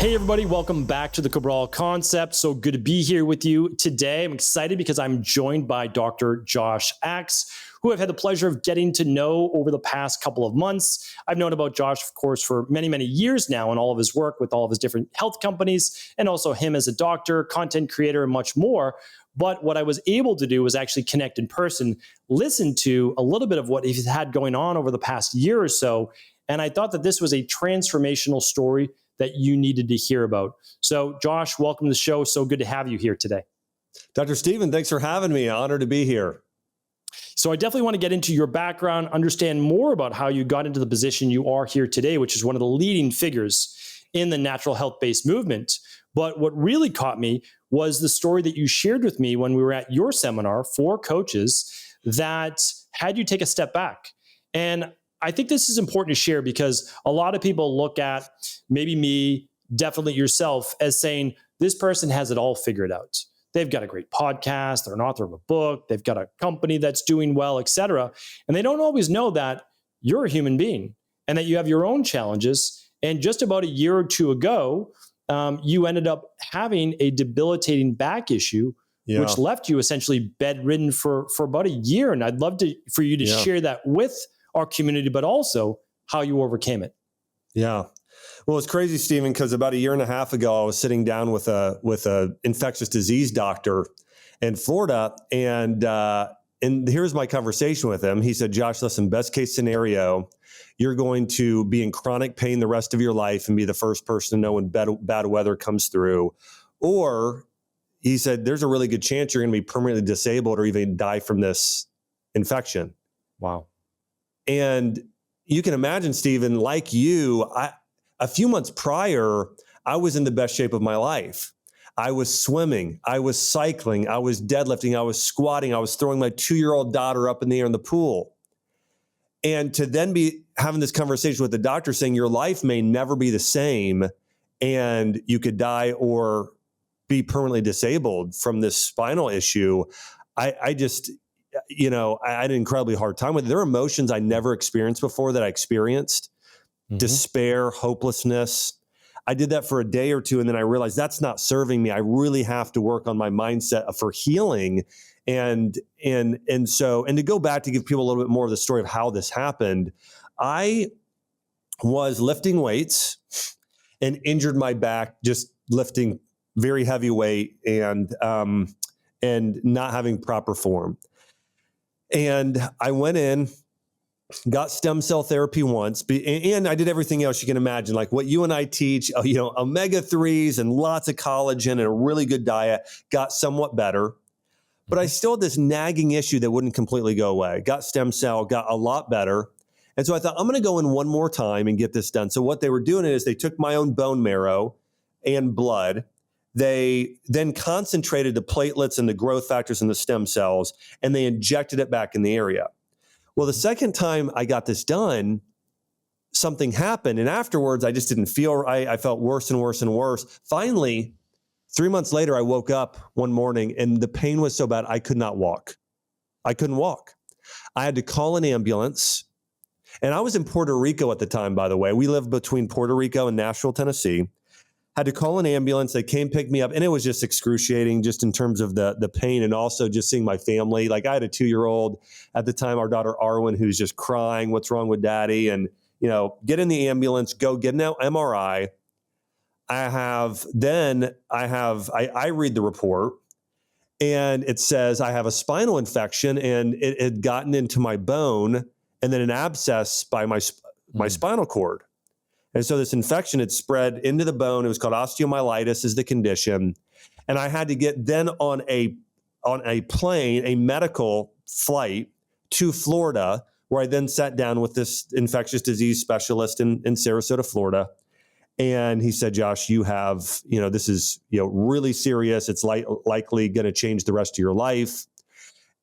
Hey everybody, welcome back to the Cabral Concept. So good to be here with you today. I'm excited because I'm joined by Dr. Josh Axe, who I've had the pleasure of getting to know over the past couple of months. I've known about Josh, of course, for many, many years now, and all of his work with all of his different health companies, and also him as a doctor, content creator, and much more. But what I was able to do was actually connect in person, listen to a little bit of what he's had going on over the past year or so. And I thought that this was a transformational story that you needed to hear about. So Josh, welcome to the show. So good to have you here today. Dr. Stephen, thanks for having me. Honored to be here. So I definitely want to get into your background, understand more about how you got into the position you are here today, which is one of the leading figures in the natural health-based movement. But what really caught me was the story that you shared with me when we were at your seminar for coaches that had you take a step back. And I think this is important to share because a lot of people look at maybe me, definitely yourself, as saying, this person has it all figured out. They've got a great podcast, they're an author of a book, they've got a company that's doing well, etc. And they don't always know that you're a human being and that you have your own challenges. And just about a year or two ago, you ended up having a debilitating back issue, which left you essentially bedridden for about a year. And I'd love for you to share that with our community, but also how you overcame it. Yeah. Well, it's crazy, Stephen, because about a year and a half ago, I was sitting down with a infectious disease doctor in Florida. And here's my conversation with him. He said, Josh, listen, best case scenario, you're going to be in chronic pain the rest of your life and be the first person to know when bad weather comes through. Or he said, there's a really good chance you're going to be permanently disabled or even die from this infection. Wow. And you can imagine, Stephen, like you, a few months prior, I was in the best shape of my life. I was swimming, I was cycling, I was deadlifting, I was squatting, I was throwing my 2-year-old daughter up in the air in the pool. And to then be having this conversation with the doctor saying your life may never be the same and you could die or be permanently disabled from this spinal issue, I just... I had an incredibly hard time with it. There are emotions I never experienced before that I experienced. Despair, hopelessness. I did that for a day or two, and then I realized that's not serving me. I really have to work on my mindset for healing. And to go back to give people a little bit more of the story of how this happened, I was lifting weights and injured my back just lifting very heavy weight and not having proper form. And I went in, got stem cell therapy once, and I did everything else you can imagine, like what you and I teach, omega-3s and lots of collagen and a really good diet, got somewhat better. But I still had this nagging issue that wouldn't completely go away. Got stem cell, got a lot better. And so I thought, I'm going to go in one more time and get this done. So what they were doing is they took my own bone marrow and blood. They then concentrated the platelets and the growth factors in the stem cells, and they injected it back in the area. Well, the second time I got this done, something happened. And afterwards, I just didn't feel right. I felt worse and worse and worse. Finally, 3 months later, I woke up one morning and the pain was so bad, I could not walk. I couldn't walk. I had to call an ambulance. And I was in Puerto Rico at the time, by the way. We lived between Puerto Rico and Nashville, Tennessee. Had to call an ambulance. They came pick me up, and it was just excruciating just in terms of the pain and also just seeing my family. Like I had a 2-year-old at the time, our daughter Arwen, who's just crying, what's wrong with daddy? And, get in the ambulance, go get an MRI. I read the report and it says I have a spinal infection and it had gotten into my bone and then an abscess by my spinal cord. And so this infection had spread into the bone. It was called osteomyelitis is the condition. And I had to get then on a plane, a medical flight to Florida, where I then sat down with this infectious disease specialist in Sarasota, Florida. And he said, Josh, you have, this is, really serious. It's likely going to change the rest of your life.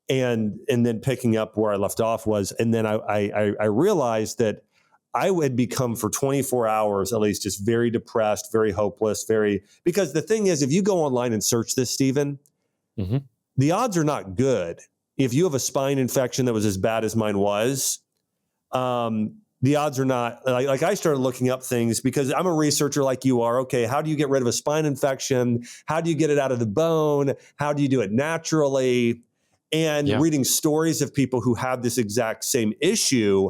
And then picking up where I left off was, and then I realized that I would become for 24 hours, at least, just very depressed, very hopeless, because the thing is, if you go online and search this, Stephen, the odds are not good. If you have a spine infection that was as bad as mine was, the odds are not like I started looking up things because I'm a researcher like you are. Okay, how do you get rid of a spine infection? How do you get it out of the bone? How do you do it naturally? And Yeah. reading stories of people who have this exact same issue.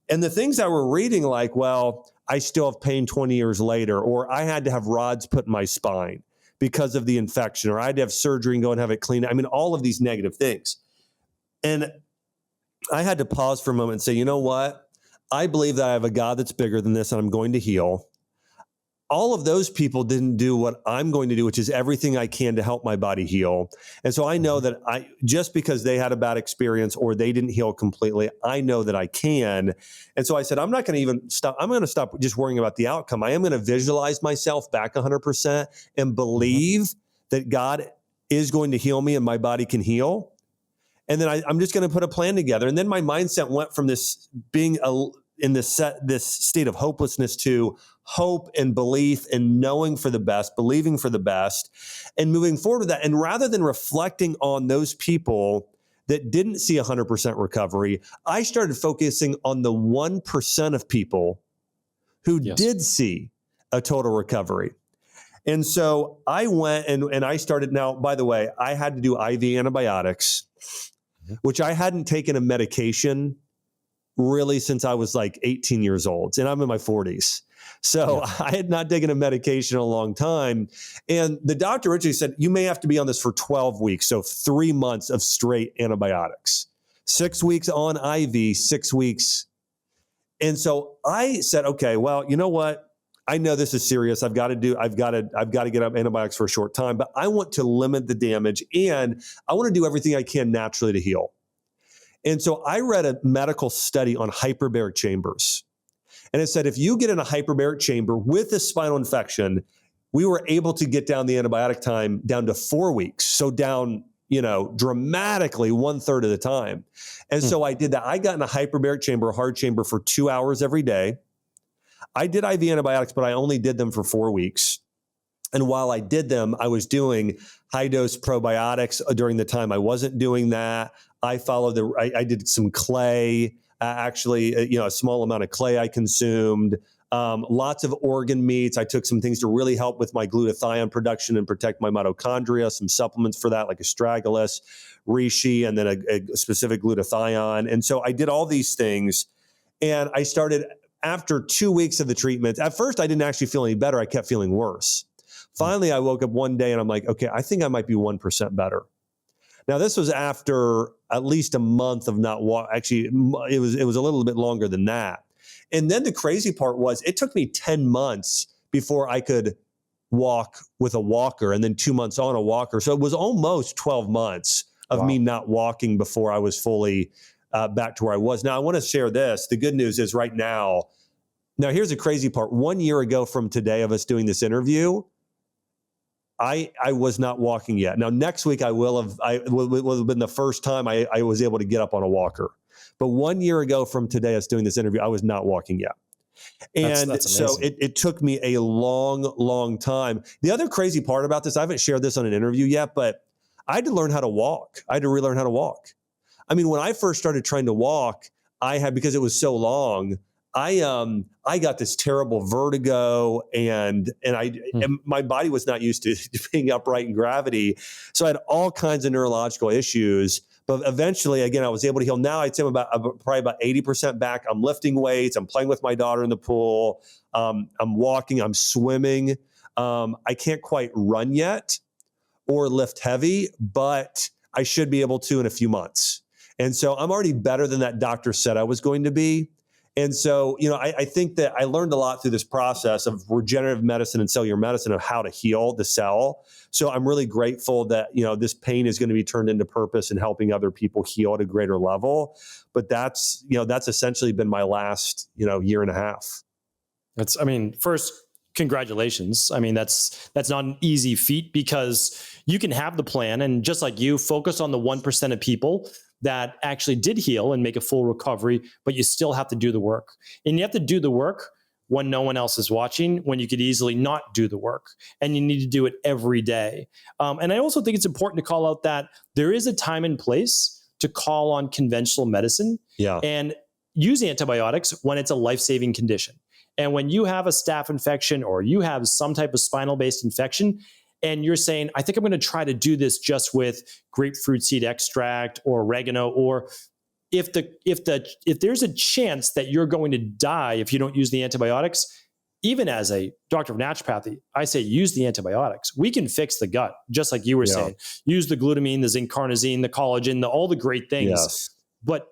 And the things I were reading, like, well, I still have pain 20 years later, or I had to have rods put in my spine because of the infection, or I had to have surgery and go and have it cleaned. I mean, all of these negative things. And I had to pause for a moment and say, you know what? I believe that I have a God that's bigger than this and I'm going to heal. All of those people didn't do what I'm going to do, which is everything I can to help my body heal. And so I know that just because they had a bad experience or they didn't heal completely, I know that I can. And so I said, I'm not going to even stop. I'm going to stop just worrying about the outcome. I am going to visualize myself back 100% and believe that God is going to heal me and my body can heal. And then I'm just going to put a plan together. And then my mindset went from this being in this state of hopelessness to hope and belief and knowing for the best, believing for the best, and moving forward with that. And rather than reflecting on those people that didn't see 100% recovery, I started focusing on the 1% of people who did see a total recovery. And so I went and I started. Now, by the way, I had to do IV antibiotics, which I hadn't taken a medication really since I was like 18 years old, and I'm in my 40s. So I had not taken a medication in a long time. And the doctor originally said, you may have to be on this for 12 weeks. So 3 months of straight antibiotics, 6 weeks on IV, 6 weeks. And so I said, okay, well, you know what? I know this is serious. I've got to get up antibiotics for a short time, but I want to limit the damage and I want to do everything I can naturally to heal. And so I read a medical study on hyperbaric chambers. And it said, if you get in a hyperbaric chamber with a spinal infection, we were able to get down the antibiotic time down to 4 weeks. So down, dramatically 1/3 of the time. And so I did that. I got in a hyperbaric chamber, a hard chamber for 2 hours every day. I did IV antibiotics, but I only did them for 4 weeks. And while I did them, I was doing high dose probiotics during the time I wasn't doing that. I followed I did some clay, a small amount of clay I consumed, lots of organ meats. I took some things to really help with my glutathione production and protect my mitochondria, some supplements for that, like astragalus, reishi, and then a specific glutathione. And so I did all these things. And I started after 2 weeks of the treatment. At first, I didn't actually feel any better. I kept feeling worse. Finally, I woke up one day and I'm like, okay, I think I might be 1% better. Now, this was after at least a month of not walk. Actually, it was a little bit longer than that. And then the crazy part was it took me 10 months before I could walk with a walker, and then 2 months on a walker. So it was almost 12 months of me not walking before I was fully back to where I was. Now, I want to share this. The good news is right now, here's the crazy part. 1 year ago from today of us doing this interview, I was not walking yet. Now, next week it will have been the first time I was able to get up on a walker. But 1 year ago from today, us doing this interview, I was not walking yet. And that's so it took me a long, long time. The other crazy part about this, I haven't shared this on an interview yet, but I had to learn how to walk. I had to relearn how to walk. I mean, when I first started trying to walk, because it was so long, I got this terrible vertigo and my body was not used to being upright in gravity. So I had all kinds of neurological issues, but eventually, again, I was able to heal. Now I'd say I'm probably about 80% back. I'm lifting weights. I'm playing with my daughter in the pool. I'm walking. I'm swimming. I can't quite run yet or lift heavy, but I should be able to in a few months. And so I'm already better than that doctor said I was going to be. And so, I think that I learned a lot through this process of regenerative medicine and cellular medicine of how to heal the cell. So I'm really grateful that, this pain is going to be turned into purpose and helping other people heal at a greater level. But that's essentially been my last, year and a half. First, congratulations. That's not an easy feat because you can have the plan and just like you focus on the 1% of people that actually did heal and make a full recovery, but you still have to do the work. And you have to do the work when no one else is watching, when you could easily not do the work. And you need to do it every day. And I also think it's important to call out that there is a time and place to call on conventional medicine. Yeah. And use antibiotics when it's a life-saving condition. And when you have a staph infection or you have some type of spinal-based infection, and you're saying, I think I'm going to try to do this just with grapefruit seed extract or oregano, or if there's a chance that you're going to die if you don't use the antibiotics, even as a doctor of naturopathy, I say use the antibiotics. We can fix the gut, just like you were saying. Use the glutamine, the zinc carnosine, the collagen, all the great things. Yes. But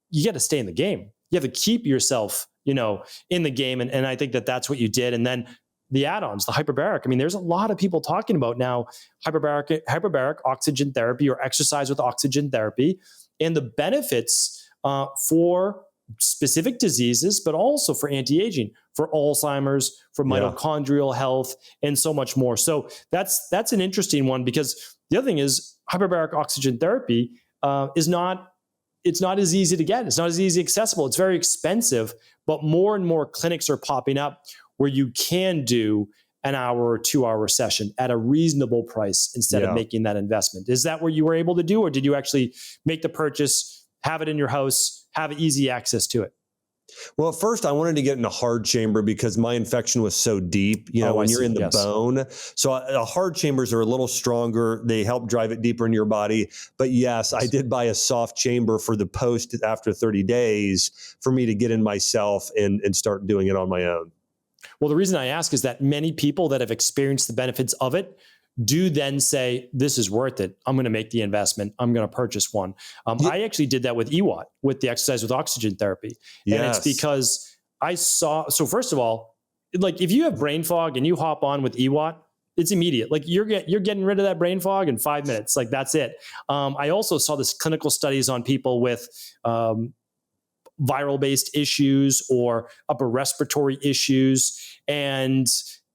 you got to stay in the game. You have to keep yourself, in the game. And I think that's what you did. And then the add-ons, the hyperbaric. I mean, there's a lot of people talking about now hyperbaric oxygen therapy or exercise with oxygen therapy and the benefits for specific diseases, but also for anti-aging, for Alzheimer's, for mitochondrial health, and so much more. So that's an interesting one, because the other thing is hyperbaric oxygen therapy is not as easy to get. It's not as easy accessible. It's very expensive, but more and more clinics are popping up where you can do an hour or 2 hour session at a reasonable price instead of making that investment. Is that what you were able to do, or did you actually make the purchase, have it in your house, have easy access to it? Well, at first I wanted to get in a hard chamber because my infection was so deep, when you're in the bone. So hard chambers are a little stronger. They help drive it deeper into your body. But yes, I did buy a soft chamber for the post after 30 days for me to get in myself and start doing it on my own. Well, the reason I ask is that many people that have experienced the benefits of it do then say, this is worth it. I'm going to make the investment. I'm going to purchase one. I actually did that with EWOT, with the exercise with oxygen therapy. Yes. And it's because so first of all, like if you have brain fog and you hop on with EWOT, it's immediate. Like you're getting rid of that brain fog in 5 minutes. Like that's it. I also saw this clinical studies on people with viral-based issues or upper respiratory issues and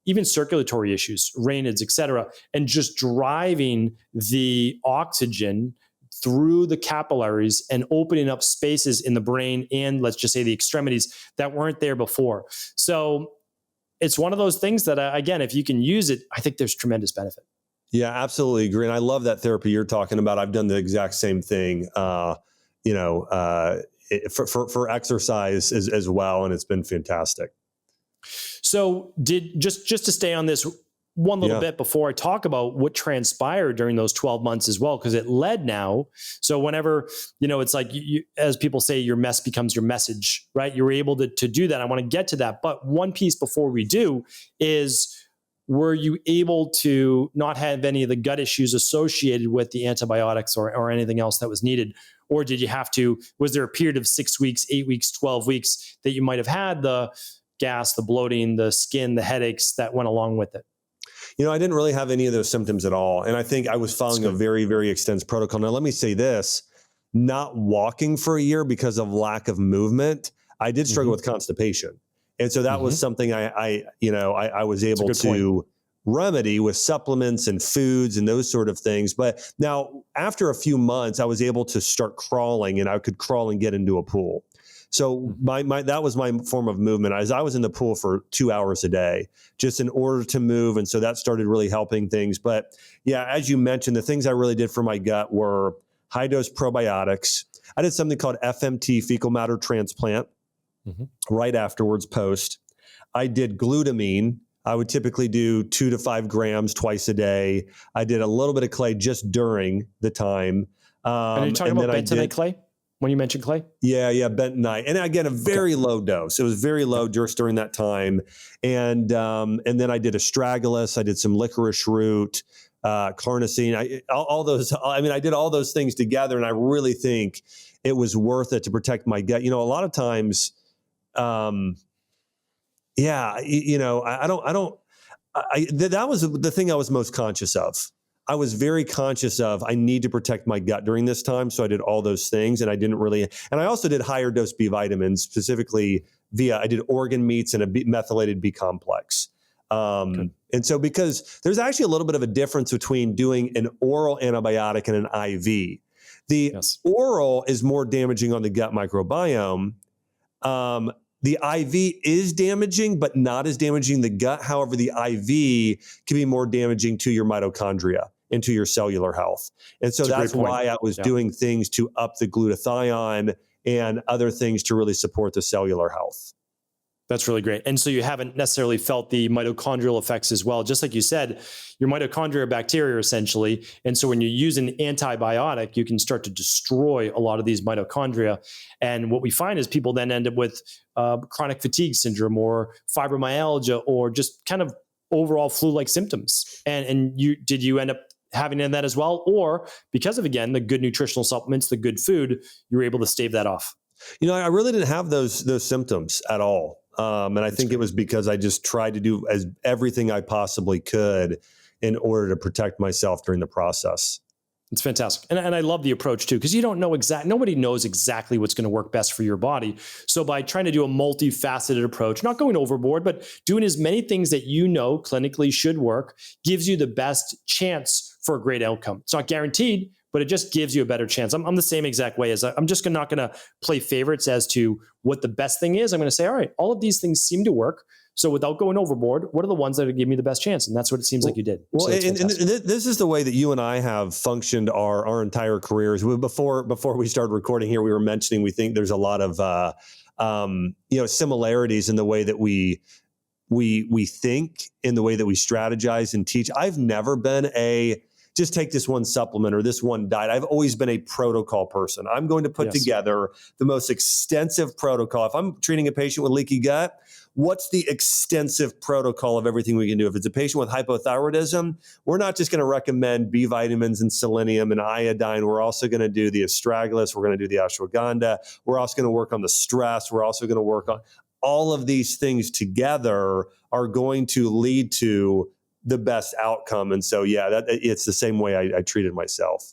even circulatory issues, Raynaud's, et cetera, and just driving the oxygen through the capillaries and opening up spaces in the brain and, let's just say, the extremities that weren't there before. So it's one of those things that, again, if you can use it, I think there's tremendous benefit. Yeah, absolutely agree. And I love that therapy you're talking about. I've done the exact same thing, for exercise as well. And it's been fantastic. So just to stay on this one little bit before I talk about what transpired during those 12 months as well, because it led now. So whenever, it's like, you, as people say, your mess becomes your message, right? You're able to do that. I want to get to that. But one piece before we do is, were you able to not have any of the gut issues associated with the antibiotics or anything else that was needed? Or did you have to, was there a period of 6 weeks, 8 weeks, 12 weeks that you might have had the gas, the bloating, the skin, the headaches that went along with it? I didn't really have any of those symptoms at all. And I think I was following a very, very extensive protocol. Now, let me say this, not walking for a year because of lack of movement, I did struggle with constipation. And so that was something I was able to remedy with supplements and foods and those sort of things. But now after a few months, I was able to start crawling, and I could crawl and get into a pool. So that was my form of movement. I was in the pool for 2 hours a day, just in order to move. And so that started really helping things. But yeah, as you mentioned, the things I really did for my gut were high dose probiotics. I did something called FMT, fecal matter transplant, right afterwards, post. I did glutamine. I would typically do 2 to 5 grams twice a day. I did a little bit of clay just during the time. And are you talking about bentonite clay? When you mentioned clay? Yeah, bentonite. And again, a very low dose. It was very low just during that time. And then I did astragalus. I did some licorice root, carnosine. All those. I mean, I did all those things together, and I really think it was worth it to protect my gut. A lot of times, that was the thing I was most conscious of. I was very conscious of, I need to protect my gut during this time. So I did all those things, and and I also did higher dose B vitamins, specifically I did organ meats and a methylated B complex. And so, because there's actually a little bit of a difference between doing an oral antibiotic and an IV. The oral is more damaging on the gut microbiome. The IV is damaging, but not as damaging the gut. However, the IV can be more damaging to your mitochondria and to your cellular health. And so that's why I was doing things to up the glutathione and other things to really support the cellular health. That's really great. And so you haven't necessarily felt the mitochondrial effects as well. Just like you said, your mitochondria are bacteria essentially. And so when you use an antibiotic, you can start to destroy a lot of these mitochondria. And what we find is people then end up with chronic fatigue syndrome or fibromyalgia or just kind of overall flu-like symptoms. And did you end up having that as well? Or because of, again, the good nutritional supplements, the good food, you were able to stave that off? I really didn't have those symptoms at all. And I think it was because I just tried to do everything I possibly could in order to protect myself during the process. It's fantastic. And I love the approach too, because you don't know nobody knows exactly what's going to work best for your body. So by trying to do a multifaceted approach, not going overboard, but doing as many things that you know clinically should work, gives you the best chance for a great outcome. It's not guaranteed, but it just gives you a better chance. I'm the same exact way. As I'm just not going to play favorites as to what the best thing is. I'm going to say, all right, all of these things seem to work. So without going overboard, what are the ones that are give me the best chance? And that's what it seems like you did. Well, so and this is the way that you and I have functioned our entire careers. Before we started recording here, we were mentioning we think there's a lot of similarities in the way that we think, in the way that we strategize and teach. I've never been just take this one supplement or this one diet. I've always been a protocol person. I'm going to put together the most extensive protocol. If I'm treating a patient with leaky gut, what's the extensive protocol of everything we can do? If it's a patient with hypothyroidism, we're not just going to recommend B vitamins and selenium and iodine. We're also going to do the astragalus. We're going to do the ashwagandha. We're also going to work on the stress. We're also going to work on all of these things together are going to lead to the best outcome. And so, it's the same way I treated myself.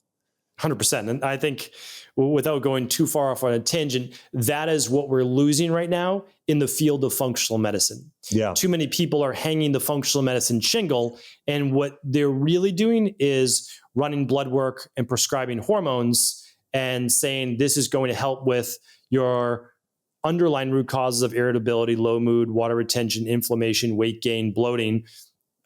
100%. And I think without going too far off on a tangent, that is what we're losing right now in the field of functional medicine. Yeah. Too many people are hanging the functional medicine shingle. And what they're really doing is running blood work and prescribing hormones and saying this is going to help with your underlying root causes of irritability, low mood, water retention, inflammation, weight gain, bloating.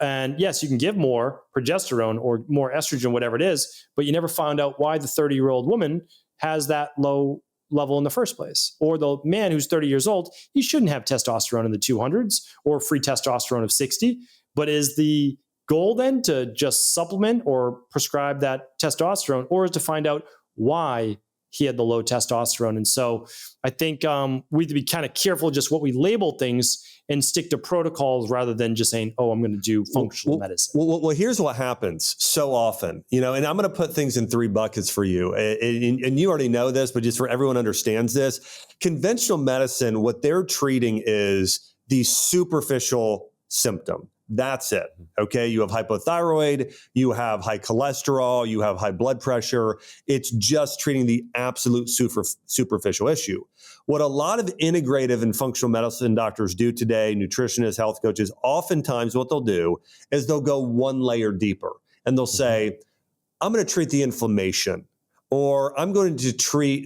And yes, you can give more progesterone or more estrogen, whatever it is, but you never found out why the 30-year-old woman has that low level in the first place. Or the man who's 30 years old, he shouldn't have testosterone in the 200s or free testosterone of 60. But is the goal then to just supplement or prescribe that testosterone, or is to find out why he had the low testosterone? And so I think we have to be kind of careful just what we label things and stick to protocols rather than just saying, oh, I'm going to do functional medicine. Well, here's what happens so often, and I'm going to put things in three buckets for you. And you already know this, but just for everyone understands this, conventional medicine, what they're treating is the superficial symptom. That's it. Okay. You have hypothyroid, you have high cholesterol, you have high blood pressure. It's just treating the absolute superficial issue. What a lot of integrative and functional medicine doctors do today, nutritionists, health coaches, oftentimes what they'll do is they'll go one layer deeper and they'll say, I'm going to treat the inflammation, or I'm going to treat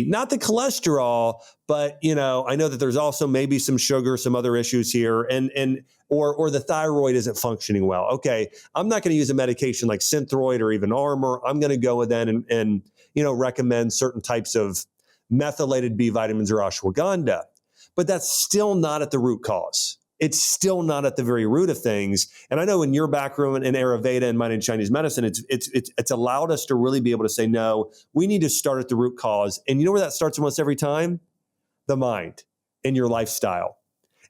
not the cholesterol, but I know that there's also maybe some sugar, some other issues here, or the thyroid isn't functioning well. Okay, I'm not going to use a medication like Synthroid or even Armour. I'm going to go with then and recommend certain types of methylated B vitamins or ashwagandha. But that's still not at the root cause. It's still not at the very root of things. And I know in your background in Ayurveda and mine in Chinese medicine, it's allowed us to really be able to say, no, we need to start at the root cause. And you know where that starts almost every time? The mind and your lifestyle.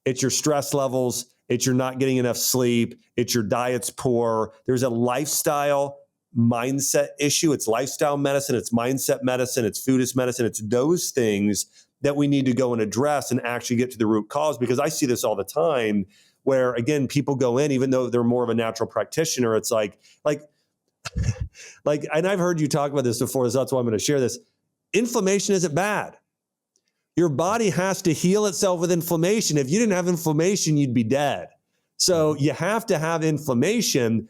It's your stress levels. It's your not getting enough sleep. It's your diet's poor. There's a lifestyle mindset issue. It's lifestyle medicine. It's mindset medicine. It's foodist medicine. It's those things that we need to go and address and actually get to the root cause, because I see this all the time where, again, people go in, even though they're more of a natural practitioner, it's like, and I've heard you talk about this before, so that's why I'm going to share this. Inflammation isn't bad. Your body has to heal itself with inflammation. If you didn't have inflammation, you'd be dead. So you have to have inflammation.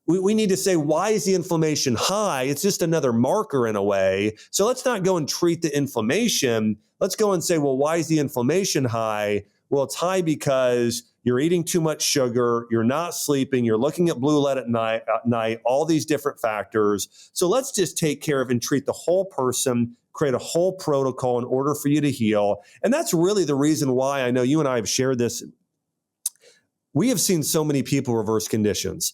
We need to say, why is the inflammation high? It's just another marker in a way. So let's not go and treat the inflammation. Let's go and say, well, why is the inflammation high? Well, it's high because you're eating too much sugar, you're not sleeping, you're looking at blue light at night, all these different factors. So let's just take care of and treat the whole person create a whole protocol in order for you to heal. And that's really the reason why I know you and I have shared this. We have seen so many people reverse conditions.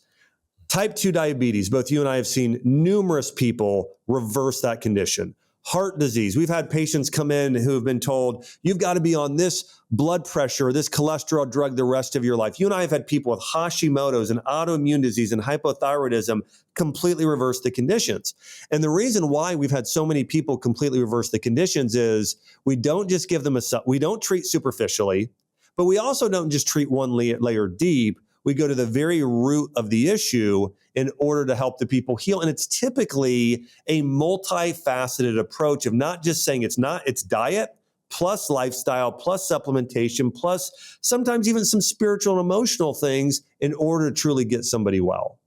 Type 2 diabetes, both you and I have seen numerous people reverse that condition. Heart disease, we've had patients come in who have been told, you've got to be on this blood pressure, this cholesterol drug the rest of your life. You and I have had people with Hashimoto's and autoimmune disease and hypothyroidism completely reverse the conditions. And the reason why we've had so many people completely reverse the conditions is we don't just give them we don't treat superficially, but we also don't just treat one layer deep. We go to the very root of the issue in order to help the people heal. And it's typically a multifaceted approach of not just saying it's diet plus lifestyle plus supplementation plus sometimes even some spiritual and emotional things in order to truly get somebody well.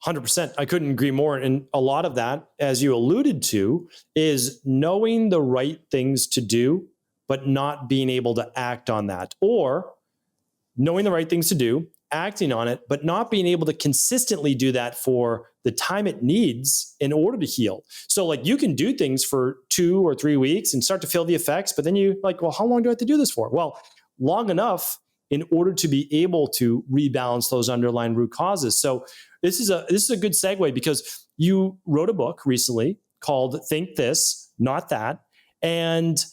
100%. I couldn't agree more. And a lot of that, as you alluded to, is knowing the right things to do, but not being able to act on that, or knowing the right things to do, acting on it, but not being able to consistently do that for the time it needs in order to heal. So like you can do things for 2 or 3 weeks and start to feel the effects, but then you like, well, how long do I have to do this for? Well, long enough in order to be able to rebalance those underlying root causes. So this is a good segue, because you wrote a book recently called Think This, Not That. And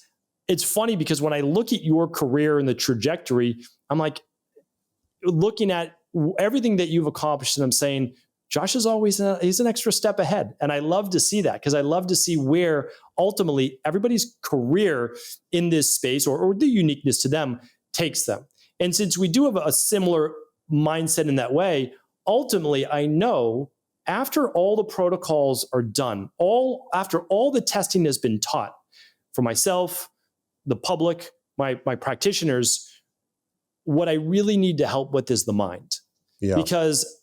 it's funny because when I look at your career and the trajectory, I'm like, looking at everything that you've accomplished, and I'm saying, Josh is always he's an extra step ahead. And I love to see that, because I love to see where ultimately everybody's career in this space or the uniqueness to them takes them. And since we do have a similar mindset in that way, ultimately, I know after all the protocols are done, after all the testing has been taught for myself, the public, my practitioners, what I really need to help with is the mind. Yeah. Because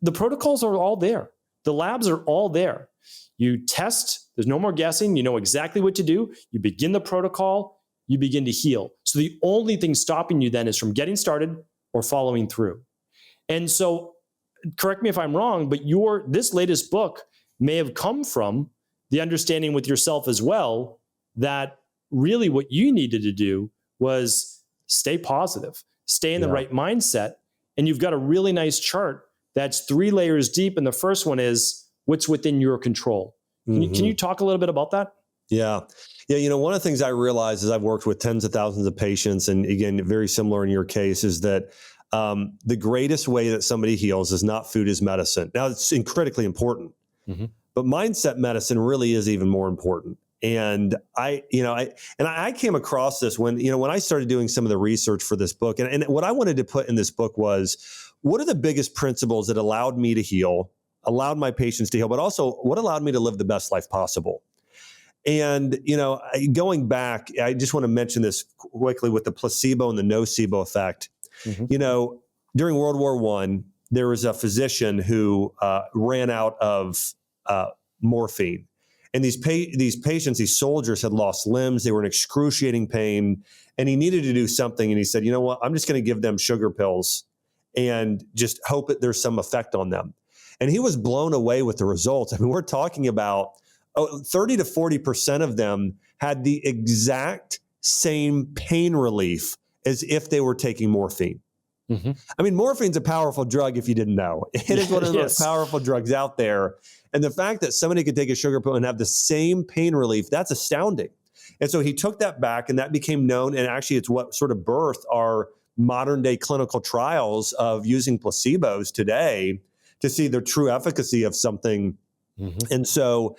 the protocols are all there. The labs are all there. You test, there's no more guessing. You know exactly what to do. You begin the protocol, you begin to heal. So the only thing stopping you then is from getting started or following through. And so, correct me if I'm wrong, but this latest book may have come from the understanding with yourself as well that really what you needed to do was stay positive, stay in the right mindset. And you've got a really nice chart that's 3 layers deep. And the first one is what's within your control. Can you talk a little bit about that? Yeah. Yeah. One of the things I realize is I've worked with tens of thousands of patients, and again, very similar in your case, is that the greatest way that somebody heals is not food is medicine. Now, it's critically important, but mindset medicine really is even more important. And I came across this when I started doing some of the research for this book, and what I wanted to put in this book was, what are the biggest principles that allowed me to heal, allowed my patients to heal, but also what allowed me to live the best life possible. And, going back, I just want to mention this quickly with the placebo and the nocebo effect. During World War I, there was a physician who ran out of morphine. And these patients, these soldiers had lost limbs. They were in excruciating pain. And he needed to do something. And he said, you know what, I'm just going to give them sugar pills and just hope that there's some effect on them. And he was blown away with the results. I mean, we're talking about 30 to 40% of them had the exact same pain relief as if they were taking morphine. I mean, morphine's a powerful drug if you didn't know. It is one of the most powerful drugs out there. And the fact that somebody could take a sugar pill and have the same pain relief, that's astounding. And so he took that back, and that became known. And actually, it's what sort of birthed our modern day clinical trials of using placebos today to see the true efficacy of something. And so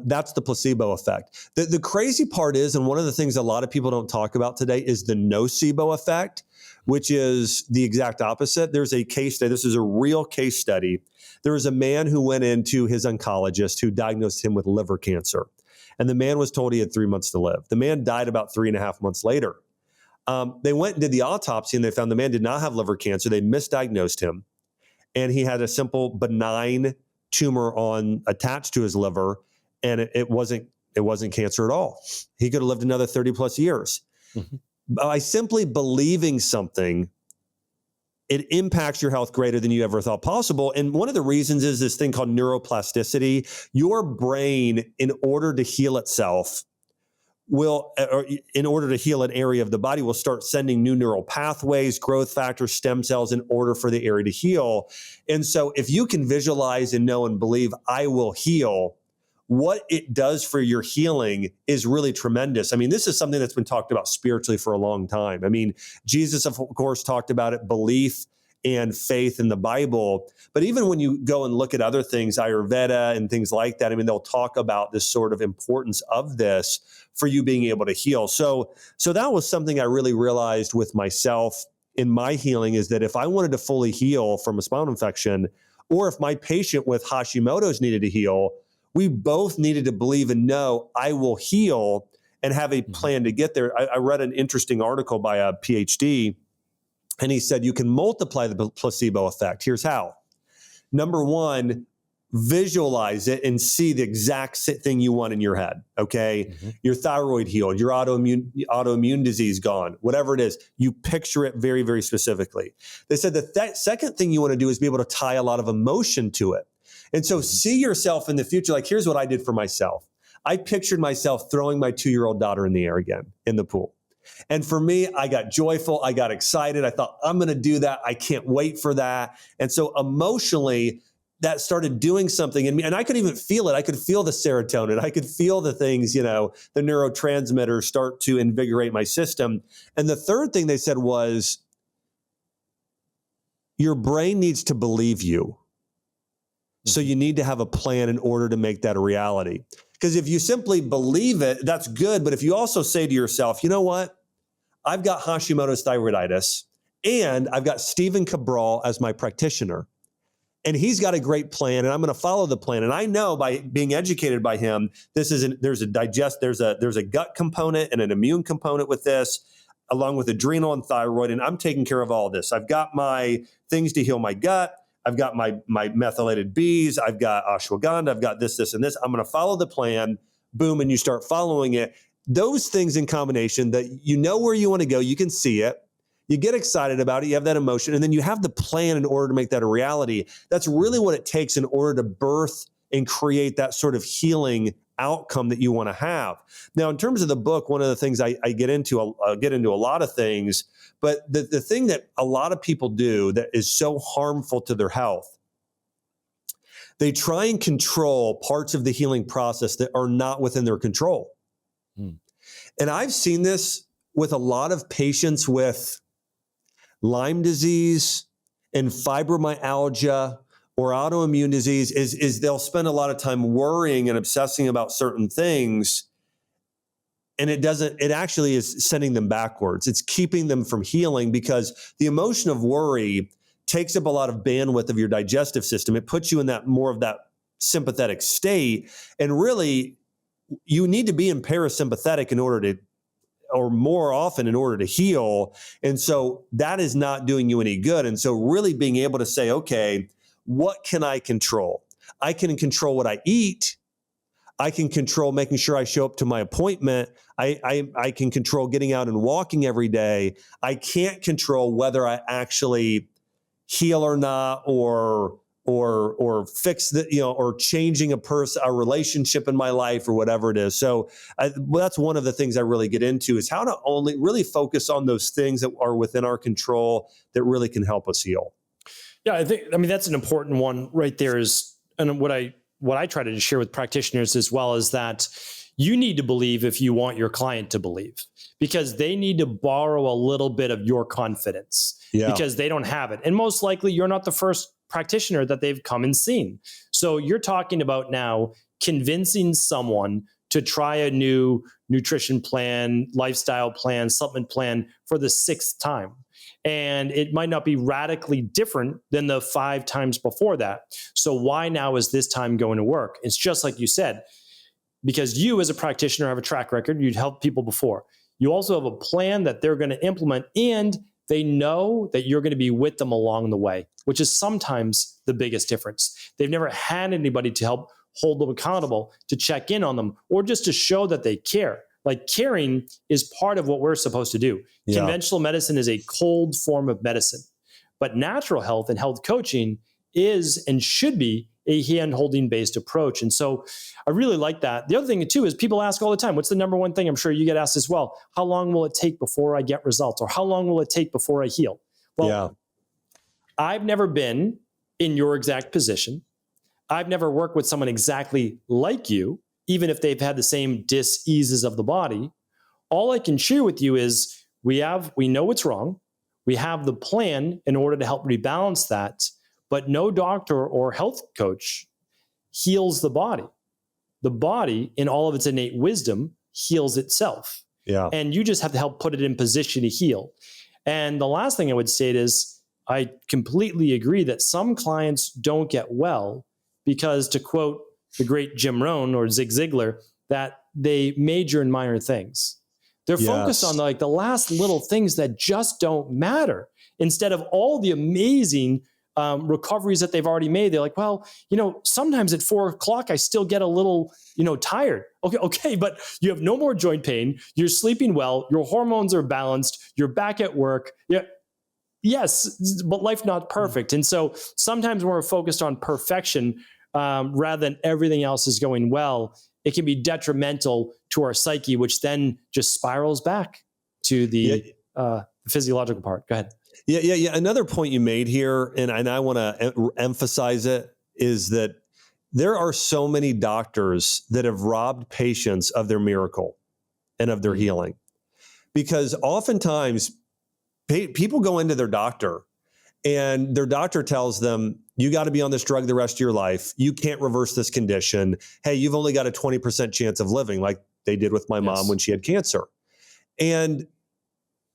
that's the placebo effect. The crazy part is, and one of the things a lot of people don't talk about today, is the nocebo effect, which is the exact opposite. There's a case study. This is a real case study. There was a man who went into his oncologist who diagnosed him with liver cancer. And the man was told he had 3 months to live. The man died about 3.5 months later. They went and did the autopsy, and they found the man did not have liver cancer. They misdiagnosed him. And he had a simple benign tumor attached to his liver, and it wasn't cancer at all. He could have lived another 30 plus years. By simply believing something it impacts your health greater than you ever thought possible. And one of the reasons is this thing called neuroplasticity. Your brain, in order to heal itself, will, or in order to heal an area of the body, will start sending new neural pathways, growth factors, stem cells in order for the area to heal. And so if you can visualize and know and believe, I will heal, what it does for your healing is really tremendous. I mean, this is something that's been talked about spiritually for a long time. I mean, Jesus, of course, talked about it, belief and faith in the Bible. But even when you go and look at other things, Ayurveda and things like that, I mean, they'll talk about this sort of importance of this for you being able to heal. So that was something I really realized with myself in my healing, is that if I wanted to fully heal from a spinal infection, or if my patient with Hashimoto's needed to heal, we both needed to believe and know I will heal and have a plan to get there. I read an interesting article by a PhD, and he said you can multiply the placebo effect. Here's how. Number one, visualize it and see the exact thing you want in your head, okay? Your thyroid healed, your autoimmune disease gone, whatever it is. You picture it very, very specifically. They said that second thing you want to do is be able to tie a lot of emotion to it. And so see yourself in the future. Like, here's what I did for myself. I pictured myself throwing my 2-year-old daughter in the air again in the pool. And for me, I got joyful. I got excited. I thought, I'm going to do that. I can't wait for that. And so emotionally, that started doing something in me. And I could even feel it. I could feel the serotonin. I could feel the things, the neurotransmitters start to invigorate my system. And the third thing they said was, your brain needs to believe you. So you need to have a plan in order to make that a reality. Because if you simply believe it, that's good. But if you also say to yourself, you know what? I've got Hashimoto's thyroiditis, and I've got Stephen Cabral as my practitioner, and he's got a great plan, and I'm going to follow the plan. And I know by being educated by him, there's a gut component and an immune component with this, along with adrenal and thyroid, and I'm taking care of all this. I've got my things to heal my gut. I've got my methylated bees. I've got ashwagandha. I've got this, and this. I'm going to follow the plan. Boom. And you start following it. Those things in combination, that you know where you want to go. You can see it. You get excited about it. You have that emotion. And then you have the plan in order to make that a reality. That's really what it takes in order to birth and create that sort of healing outcome that you want to have. Now, in terms of the book, one of the things I get into, I'll get into a lot of things, but the thing that a lot of people do that is so harmful to their health, they try and control parts of the healing process that are not within their control. And I've seen this with a lot of patients with Lyme disease and fibromyalgia or autoimmune disease, is they'll spend a lot of time worrying and obsessing about certain things. And it actually is sending them backwards. It's keeping them from healing, because the emotion of worry takes up a lot of bandwidth of your digestive system. It puts you in that more of that sympathetic state. And really, you need to be in parasympathetic in order to, or more often in order to heal. And so that is not doing you any good. And so really being able to say, okay, what can I control? I can control what I eat. I can control making sure I show up to my appointment. I can control getting out and walking every day. I can't control whether I actually heal or not, or fix the, or changing a relationship in my life, or whatever it is. So that's one of the things I really get into, is how to only really focus on those things that are within our control that really can help us heal. Yeah, I mean, that's an important one right there is, and what I try to share with practitioners as well, is that you need to believe if you want your client to believe, because they need to borrow a little bit of your confidence because they don't have it. And most likely you're not the first practitioner that they've come and seen. So you're talking about now convincing someone to try a new nutrition plan, lifestyle plan, supplement plan for the 6th time. And it might not be radically different than the 5 times before that. So why now is this time going to work? It's just like you said, because you as a practitioner have a track record. You'd helped people before. You also have a plan that they're going to implement, and they know that you're going to be with them along the way, which is sometimes the biggest difference. They've never had anybody to help hold them accountable, to check in on them, or just to show that they care. Like, caring is part of what we're supposed to do. Yeah. Conventional medicine is a cold form of medicine. But natural health and health coaching is and should be a hand-holding based approach. And so I really like that. The other thing too is people ask all the time, what's the number one thing? I'm sure you get asked as well. How long will it take before I get results? Or how long will it take before I heal? Well, I've never been in your exact position. I've never worked with someone exactly like you, even if they've had the same dis-eases of the body. All I can share with you is we know what's wrong. We have the plan in order to help rebalance that, but no doctor or health coach heals the body. The body, in all of its innate wisdom, heals itself. Yeah. And you just have to help put it in position to heal. And the last thing I would say is, I completely agree that some clients don't get well because, to quote the great Jim Rohn or Zig Ziglar, that they major in minor things. They're focused on the last little things that just don't matter instead of all the amazing recoveries that they've already made. They're like, well, sometimes at 4 o'clock, I still get a little, tired. Okay. But you have no more joint pain. You're sleeping well. Your hormones are balanced. You're back at work. Yeah. Yes, but life not perfect. And so sometimes when we're focused on perfection, rather than everything else is going well, it can be detrimental to our psyche, which then just spirals back to the physiological part. Go ahead. Yeah. Another point you made here, and I want to emphasize it, is that there are so many doctors that have robbed patients of their miracle and of their healing. Because oftentimes people go into their doctor and their doctor tells them, you got to be on this drug the rest of your life. You can't reverse this condition. Hey, you've only got a 20% chance of living, like they did with my mom when she had cancer. And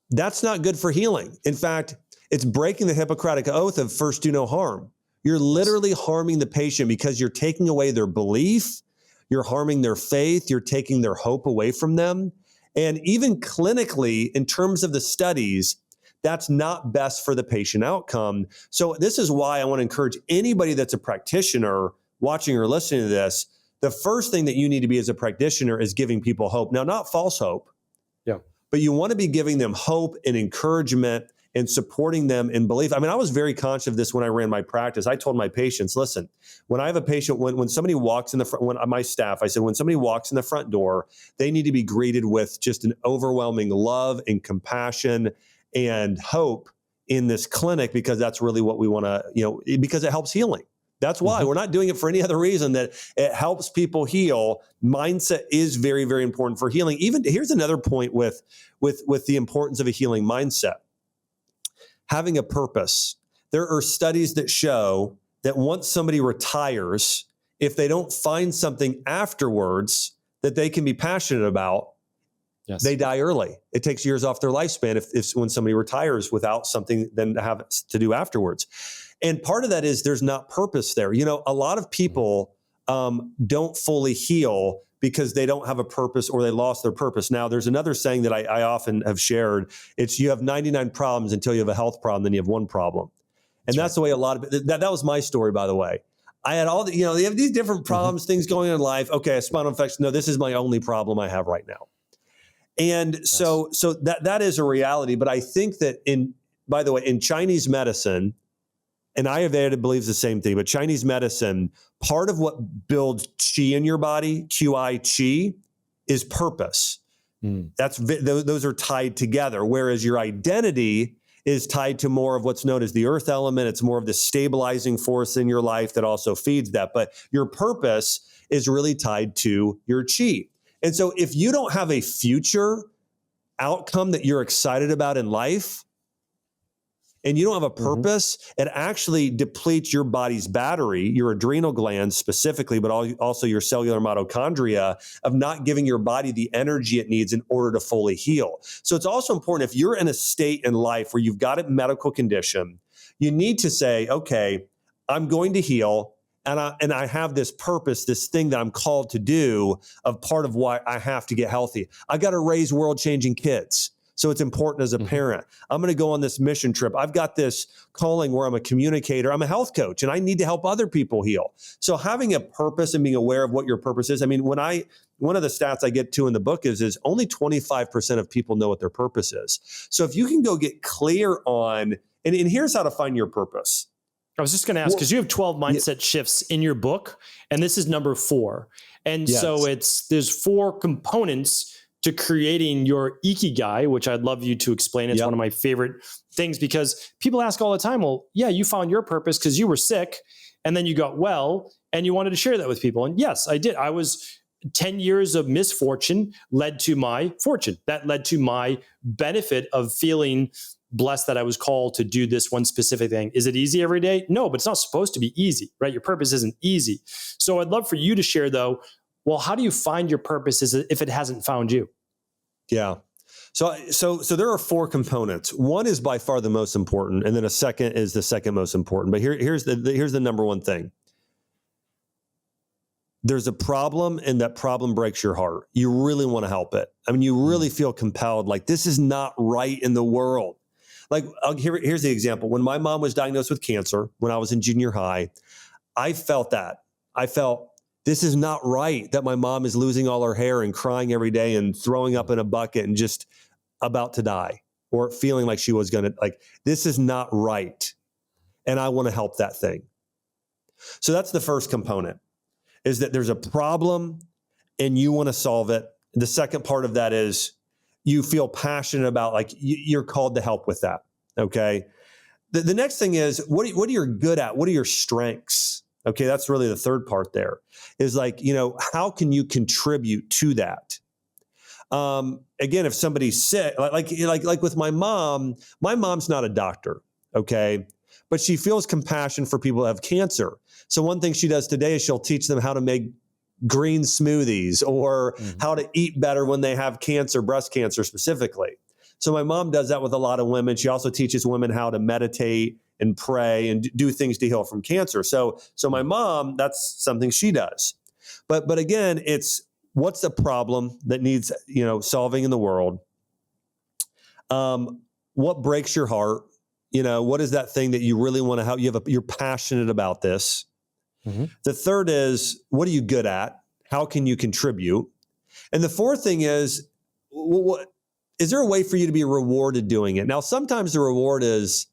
that's not good for healing. In fact, it's breaking the Hippocratic oath of first do no harm. You're literally harming the patient because you're taking away their belief. You're harming their faith. You're taking their hope away from them. And even clinically, in terms of the studies, that's not best for the patient outcome. So this is why I want to encourage anybody that's a practitioner watching or listening to this. The first thing that you need to be as a practitioner is giving people hope. Now, not false hope, but you want to be giving them hope and encouragement and supporting them in belief. I mean, I was very conscious of this when I ran my practice. I told my patients, listen, when I have a patient, when somebody walks in the front, when my staff, I said, when somebody walks in the front door, they need to be greeted with just an overwhelming love and compassion and hope in this clinic, because that's really what we want to, because it helps healing. That's why we're not doing it for any other reason, that it helps people heal. Mindset is very, very important for healing. Even here's another point with the importance of a healing mindset. Having a purpose. There are studies that show that once somebody retires, if they don't find something afterwards that they can be passionate about, they die early. It takes years off their lifespan if when somebody retires without something then to have to do afterwards. And part of that is there's not purpose there. A lot of people don't fully heal because they don't have a purpose or they lost their purpose. Now, there's another saying that I often have shared. It's you have 99 problems until you have a health problem, then you have one problem. And that's the way a lot of that was my story, by the way. I had all the, they have these different problems, things going on in life. Okay, a spinal infection. No, this is my only problem I have right now. And so that is a reality. But I think that by the way, in Chinese medicine, and Ayurveda believes the same thing, but Chinese medicine, part of what builds qi in your body, qi, is purpose. Those are tied together. Whereas your identity is tied to more of what's known as the earth element. It's more of the stabilizing force in your life that also feeds that. But your purpose is really tied to your qi. And so if you don't have a future outcome that you're excited about in life, and you don't have a purpose, it actually depletes your body's battery, your adrenal glands specifically, but also your cellular mitochondria, of not giving your body the energy it needs in order to fully heal. So it's also important, if you're in a state in life where you've got a medical condition, you need to say, okay, I'm going to heal, and I have this purpose, this thing that I'm called to do, of part of why I have to get healthy. I got to raise world-changing kids. So it's important as a parent. I'm going to go on this mission trip. I've got this calling where I'm a communicator. I'm a health coach, and I need to help other people heal. So having a purpose and being aware of what your purpose is. I mean, one of the stats I get to in the book is only 25% of people know what their purpose is. So if you can go get clear on and here's how to find your purpose. I was just going to ask, because you have 12 mindset shifts in your book, and this is number 4. And so there's 4 components to creating your ikigai, which I'd love you to explain. It's one of my favorite things, because people ask all the time, well, yeah, you found your purpose because you were sick and then you got well and you wanted to share that with people. And yes, I did. 10 years of misfortune led to my fortune. That led to my benefit of feeling blessed that I was called to do this one specific thing. Is it easy every day? No, but it's not supposed to be easy, right? Your purpose isn't easy. So I'd love for you to share, though, well, how do you find your purpose if it hasn't found you? Yeah. So there are 4 components. One is by far the most important, and then a second is the second most important. But here's the number one thing. There's a problem, and that problem breaks your heart. You really want to help it. I mean, you really feel compelled, like this is not right in the world. Like, here's the example. When my mom was diagnosed with cancer, when I was in junior high, I felt that. I felt this is not right that my mom is losing all her hair and crying every day and throwing up in a bucket and just about to die, or feeling like she was going to, like, this is not right. And I want to help that thing. So that's the first component, is that there's a problem and you want to solve it. The second part of that is you feel passionate about, like, you're called to help with that. Okay. The next thing is, what are you good at? What are your strengths? Okay. That's really the third part there, is like, how can you contribute to that? Again, if somebody's sick, like with my mom's not a doctor. Okay. But she feels compassion for people who have cancer. So one thing she does today is she'll teach them how to make green smoothies, or how to eat better when they have cancer, breast cancer specifically. So my mom does that with a lot of women. She also teaches women how to meditate and pray and do things to heal from cancer. So my mom, that's something she does. But again, it's what's the problem that needs, solving in the world? What breaks your heart? What is that thing that you really want to help? You're passionate about this. The third is, what are you good at? How can you contribute? And the fourth thing is, is there a way for you to be rewarded doing it? Now, sometimes the reward is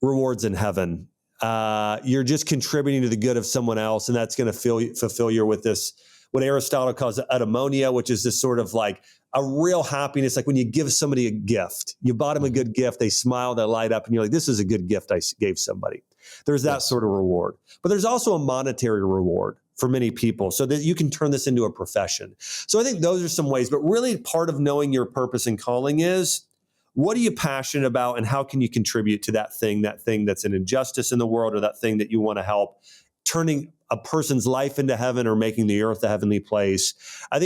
rewards in heaven. You're just contributing to the good of someone else, and that's going to fulfill you with this, what Aristotle calls eudaimonia, which is this sort of like a real happiness. Like when you give somebody a gift, you bought them a good gift, they smile, they light up, and you're like, this is a good gift I gave somebody. There's that sort of reward. But there's also a monetary reward for many people, so that you can turn this into a profession. So I think those are some ways, but really part of knowing your purpose and calling is, what are you passionate about, and how can you contribute to that thing that's an injustice in the world, or that thing that you want to help, turning a person's life into heaven, or making the earth a heavenly place. I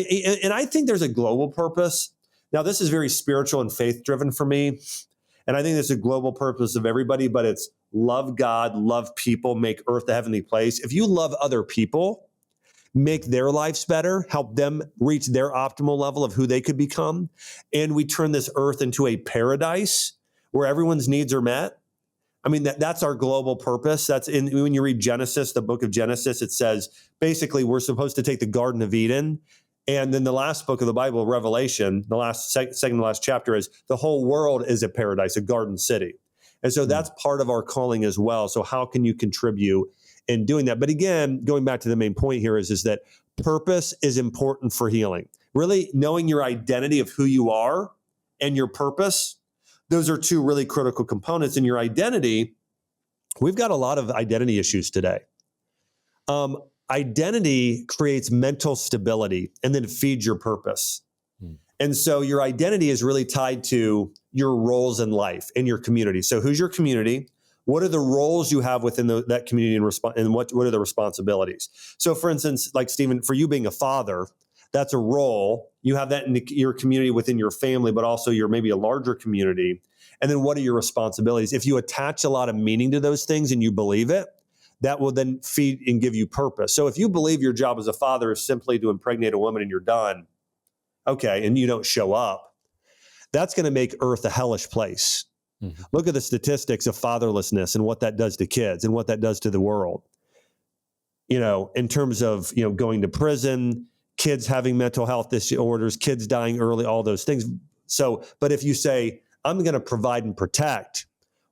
think there's a global purpose. Now, this is very spiritual and faith driven for me. And I think there's a global purpose of everybody, but it's love God, love people, make earth a heavenly place. If you love other people, make their lives better, help them reach their optimal level of who they could become, and we turn this earth into a paradise where everyone's needs are met. I mean, that's our global purpose. When you read Genesis, the book of Genesis, it says basically we're supposed to take the Garden of Eden, and then the last book of the Bible, Revelation, the last second to last chapter, is the whole world is a paradise, a garden city. And so that's part of our calling as well. So how can you contribute in doing that? But again, going back to the main point here is that purpose is important for healing. Really knowing your identity of who you are and your purpose, those are 2 really critical components. In your identity, we've got a lot of identity issues today. Identity creates mental stability and then feeds your purpose. And so your identity is really tied to your roles in life, in your community. So who's your community? What are the roles you have within that community, and what are the responsibilities? So for instance, like Stephen, for you being a father, that's a role. You have that in your community within your family, but also your maybe a larger community. And then what are your responsibilities? If you attach a lot of meaning to those things and you believe it, that will then feed and give you purpose. So if you believe your job as a father is simply to impregnate a woman and you're done, okay, and you don't show up, that's going to make earth a hellish place. Look at the statistics of fatherlessness and what that does to kids and what that does to the world. In terms of, going to prison, kids having mental health disorders, kids dying early, all those things. So, but if you say, I'm going to provide and protect,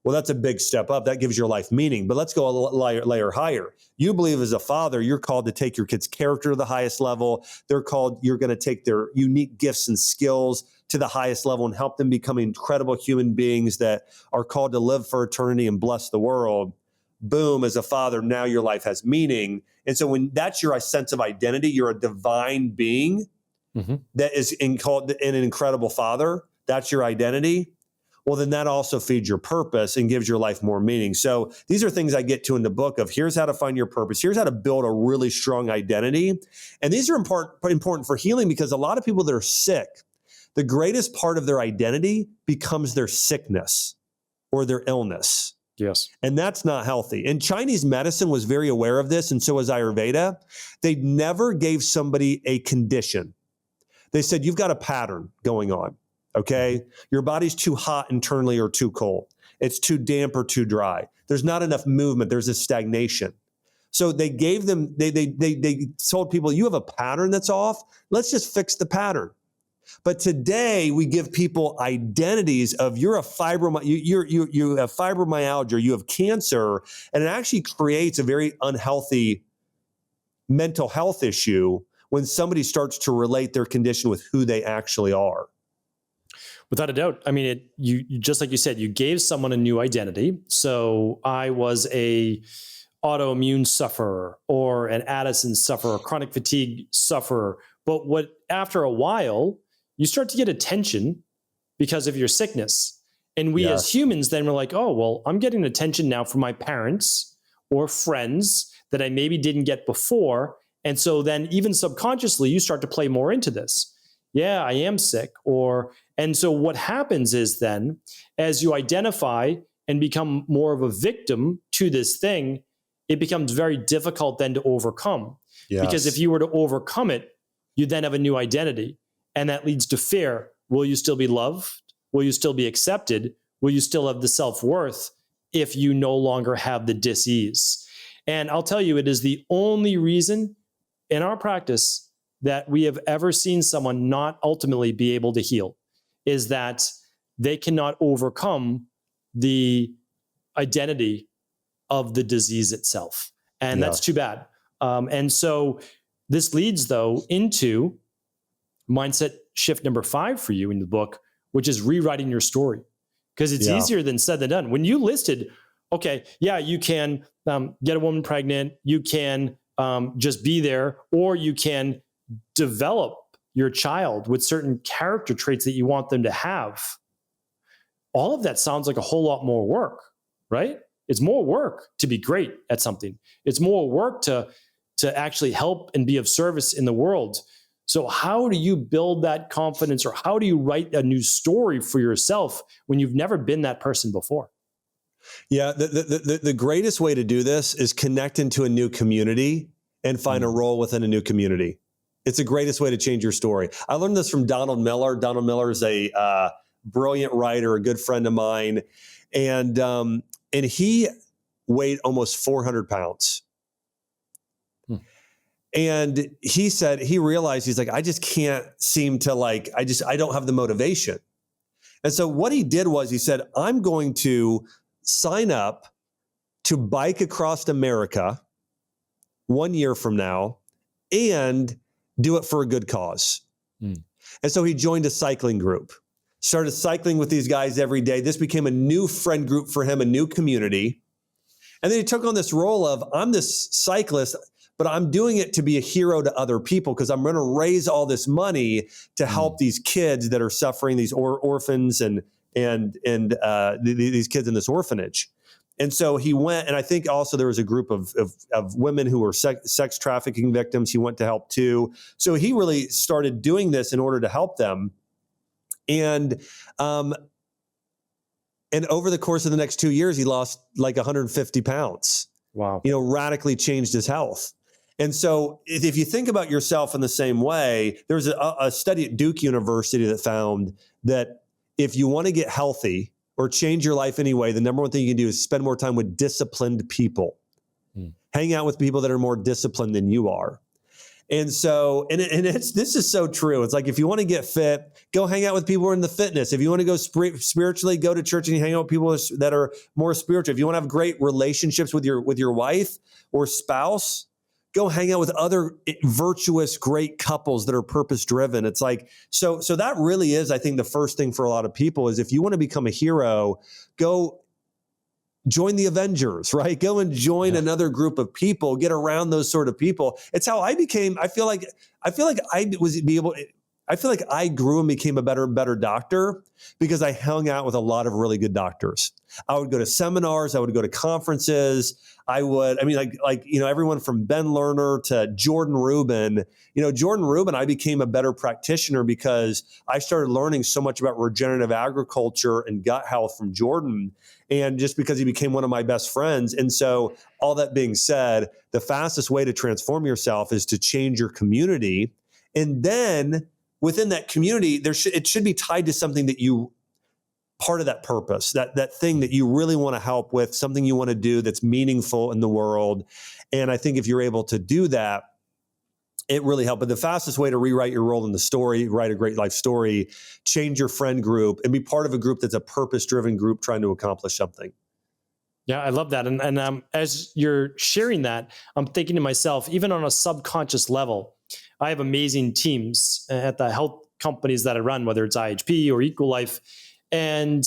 Well, that's a big step up. That gives your life meaning. But let's go a layer higher. You believe as a father, you're called to take your kid's character to the highest level. You're going to take their unique gifts and skills to the highest level and help them become incredible human beings that are called to live for eternity and bless the world. Boom, as a father, now your life has meaning. And so when that's your sense of identity, you're a divine being that is called an incredible father. That's your identity. Well, then that also feeds your purpose and gives your life more meaning. So these are things I get to in the book of here's how to find your purpose. Here's how to build a really strong identity. And these are important for healing because a lot of people that are sick, the greatest part of their identity becomes their sickness or their illness. Yes. And that's not healthy. And Chinese medicine was very aware of this, and so was Ayurveda. They never gave somebody a condition. They said, you've got a pattern going on. Okay. Your body's too hot internally or too cold. It's too damp or too dry. There's not enough movement. There's a stagnation. So they gave them, they told people, you have a pattern that's off. Let's just fix the pattern. But today we give people identities of you have fibromyalgia, you have cancer, and it actually creates a very unhealthy mental health issue when somebody starts to relate their condition with who they actually are. Without a doubt. I mean, you just like you said, you gave someone a new identity. So I was a autoimmune sufferer or an Addisons sufferer, chronic fatigue sufferer. But after a while, you start to get attention because of your sickness. And we as humans then were like, oh, well, I'm getting attention now from my parents or friends that I maybe didn't get before. And so then even subconsciously, you start to play more into this. Yeah, I am sick. And so what happens is then, as you identify and become more of a victim to this thing, it becomes very difficult then to overcome. Yes. Because if you were to overcome it, you then have a new identity. And that leads to fear. Will you still be loved? Will you still be accepted? Will you still have the self-worth if you no longer have the dis-ease? And I'll tell you, it is the only reason in our practice that we have ever seen someone not ultimately be able to heal, is that they cannot overcome the identity of the disease itself. And that's too bad. And so this leads, though, into mindset shift number 5 for you in the book, which is rewriting your story. Because it's easier than said than done. When you listed, okay, yeah, you can get a woman pregnant, you can just be there, or you can develop your child with certain character traits that you want them to have. All of that sounds like a whole lot more work, right? It's more work to be great at something. It's more work to actually help and be of service in the world. So how do you build that confidence, or how do you write a new story for yourself when you've never been that person before? Yeah, the greatest way to do this is connect into a new community and find a role within a new community. It's the greatest way to change your story. I learned this from Donald Miller. Donald Miller is a brilliant writer, a good friend of mine. And he weighed almost 400 pounds. And he said, he realized, he's like, I just can't seem to I don't have the motivation. And so what he did was he said, I'm going to sign up to bike across America 1 year from now and do it for a good cause. And so he joined a cycling group, started cycling with these guys every day. This became a new friend group for him, a new community. And then he took on this role of, I'm this cyclist, but I'm doing it to be a hero to other people because I'm going to raise all this money to help these kids that are suffering, these orphans and these kids in this orphanage. And so he went, and I think also there was a group of women who were sex trafficking victims he went to help too. So he really started doing this in order to help them. And over the course of the next 2 years, he lost like 150 pounds. Wow. Radically changed his health. And so if you think about yourself in the same way, there was a study at Duke University that found that if you want to get healthy or change your life anyway, the number one thing you can do is spend more time with disciplined people. Hang out with people that are more disciplined than you are. And so, this is so true. It's like, if you want to get fit, go hang out with people who are in the fitness. If you want to go spiritually, go to church and hang out with people that are more spiritual. If you want to have great relationships with your wife or spouse, go hang out with other virtuous, great couples that are purpose driven. It's like, so that really is, I think, the first thing for a lot of people is, if you want to become a hero, go join the Avengers, right? Go and join another group of people, get around those sort of people. It's how I became, I feel like I grew and became a better doctor because I hung out with a lot of really good doctors. I would go to seminars, I would go to conferences. Everyone from Ben Lerner to Jordan Rubin. Jordan Rubin, I became a better practitioner because I started learning so much about regenerative agriculture and gut health from Jordan. And just because he became one of my best friends. And so, all that being said, the fastest way to transform yourself is to change your community. And then within that community, it should be tied to something that you, part of that purpose, that thing that you really want to help with, something you want to do that's meaningful in the world. And I think if you're able to do that, it really helped. But the fastest way to rewrite your role in the story, write a great life story, change your friend group, and be part of a group that's a purpose-driven group trying to accomplish something. Yeah, I love that. And as you're sharing that, I'm thinking to myself, even on a subconscious level, I have amazing teams at the health companies that I run, whether it's IHP or Equal Life. And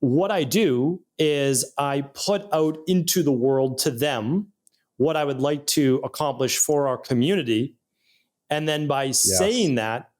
what I do is I put out into the world to them what I would like to accomplish for our community. And then by saying that,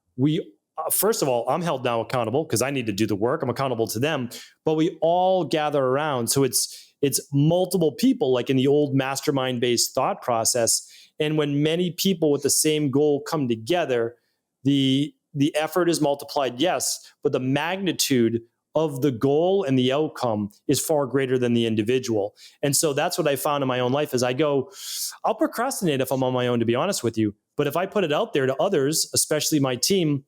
first of all, I'm held now accountable because I need to do the work. I'm accountable to them, but we all gather around. So it's multiple people, like in the old mastermind-based thought process. And when many people with the same goal come together, the effort is multiplied, yes, but the magnitude of the goal and the outcome is far greater than the individual. And so that's what I found in my own life. As I go, I'll procrastinate if I'm on my own, to be honest with you. But if I put it out there to others, especially my team,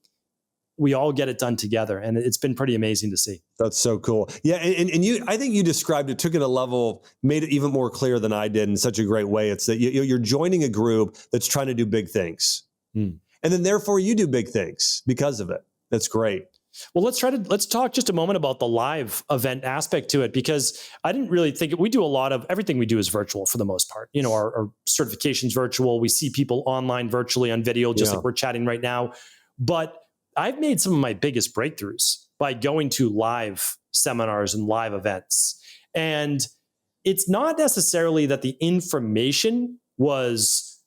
we all get it done together. And it's been pretty amazing to see. That's so cool. Yeah. And I think you described it, took it a level, made it even more clear than I did in such a great way. It's that you're joining a group that's trying to do big things. And then therefore you do big things because of it. That's great. Well, let's talk just a moment about the live event aspect to it, because I didn't really think we do a lot of everything we do is virtual for the most part. Our certification's virtual. We see people online virtually on video, just like we're chatting right now. But I've made some of my biggest breakthroughs by going to live seminars and live events. And it's not necessarily that the information was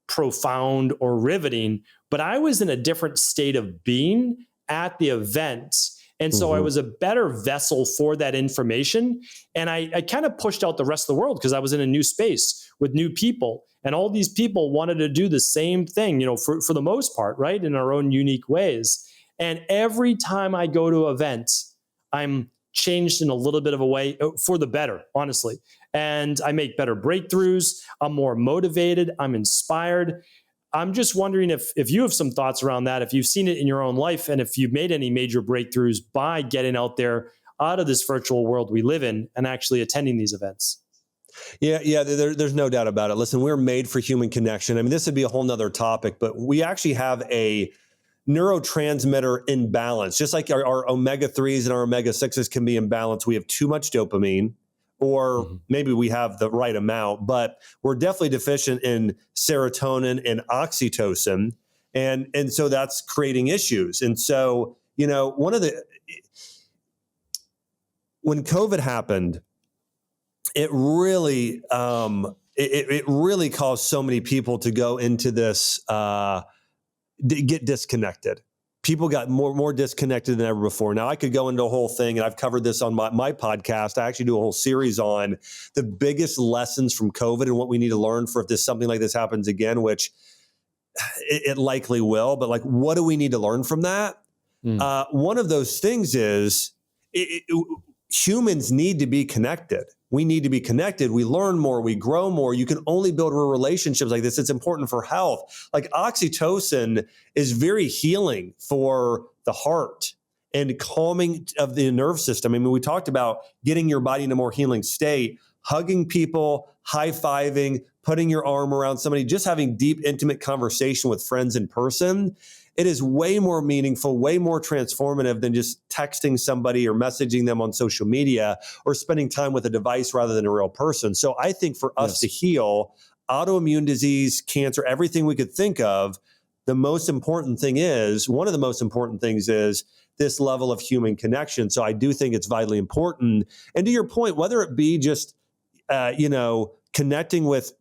profound or riveting, but I was in a different state of being at the event. And so I was a better vessel for that information. And I kind of pushed out the rest of the world because I was in a new space with new people. And all these people wanted to do the same thing, for the most part, right? In our own unique ways. And every time I go to an event, I'm changed in a little bit of a way for the better, honestly. And I make better breakthroughs. I'm more motivated. I'm inspired. I'm just wondering if you have some thoughts around that, if you've seen it in your own life, and if you've made any major breakthroughs by getting out there, out of this virtual world we live in, and actually attending these events. Yeah. There's no doubt about it. Listen, we're made for human connection. I mean, this would be a whole nother topic, but we actually have a neurotransmitter imbalance. Just like our omega-3s and our omega-6s can be imbalanced. We have too much dopamine, or maybe we have the right amount, but we're definitely deficient in serotonin and oxytocin. And so that's creating issues. And so, when COVID happened, it really, it really caused so many people to go into this, get disconnected. People got more disconnected than ever before. Now, I could go into a whole thing, and I've covered this on my podcast. I actually do a whole series on the biggest lessons from COVID and what we need to learn for if something like this happens again, which it likely will. But like, what do we need to learn from that? One of those things is humans need to be connected. We need to be connected. We learn more. We grow more. You can only build relationships like this. It's important for health. Like oxytocin is very healing for the heart and calming of the nerve system. I mean, we talked about getting your body in a more healing state, hugging people, high-fiving, putting your arm around somebody, just having deep, intimate conversation with friends in person, it is way more meaningful, way more transformative than just texting somebody or messaging them on social media or spending time with a device rather than a real person. So I think for us to heal autoimmune disease, cancer, everything we could think of, the most important thing is, one of the most important things is this level of human connection. So I do think it's vitally important. And to your point, whether it be just, connecting with,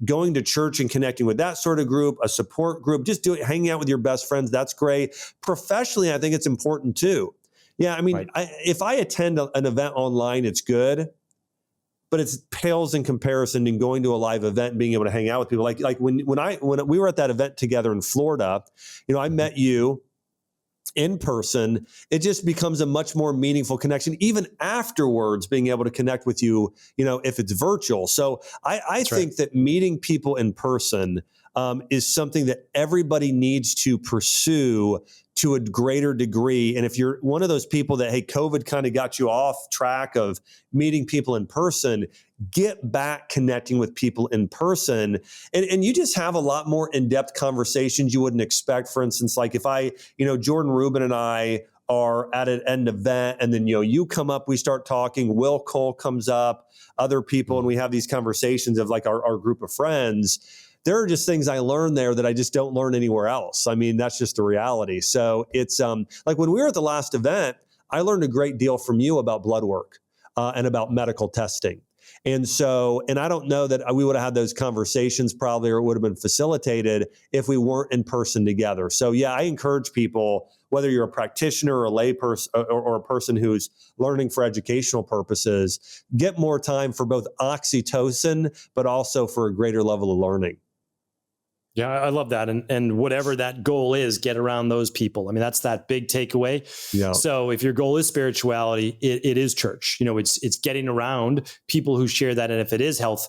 going to church and connecting with that sort of group, a support group, just hanging out with your best friends, that's great. Professionally, I think it's important too. Yeah, I mean, if I attend an event online, it's good, but it pales in comparison to going to a live event and being able to hang out with people. Like when we were at that event together in Florida, I met you in person. It just becomes a much more meaningful connection, even afterwards, being able to connect with you, if it's virtual. So I think that meeting people in person is something that everybody needs to pursue to a greater degree. And if you're one of those people that, hey, COVID kind of got you off track of meeting people in person, get back connecting with people in person. And you just have a lot more in-depth conversations you wouldn't expect. For instance, like if Jordan Rubin and I are at an event and then, you come up, we start talking, Will Cole comes up, other people, and we have these conversations of like our group of friends. There are just things I learned there that I just don't learn anywhere else. I mean, that's just the reality. So it's like when we were at the last event, I learned a great deal from you about blood work and about medical testing. And I don't know that we would have had those conversations probably, or it would have been facilitated if we weren't in person together. So yeah, I encourage people, whether you're a practitioner or a lay person or a person who's learning for educational purposes, get more time for both oxytocin, but also for a greater level of learning. Yeah, I love that. And whatever that goal is, get around those people. I mean, that's that big takeaway. Yeah. So if your goal is spirituality, it is church. It's getting around people who share that. And if it is health,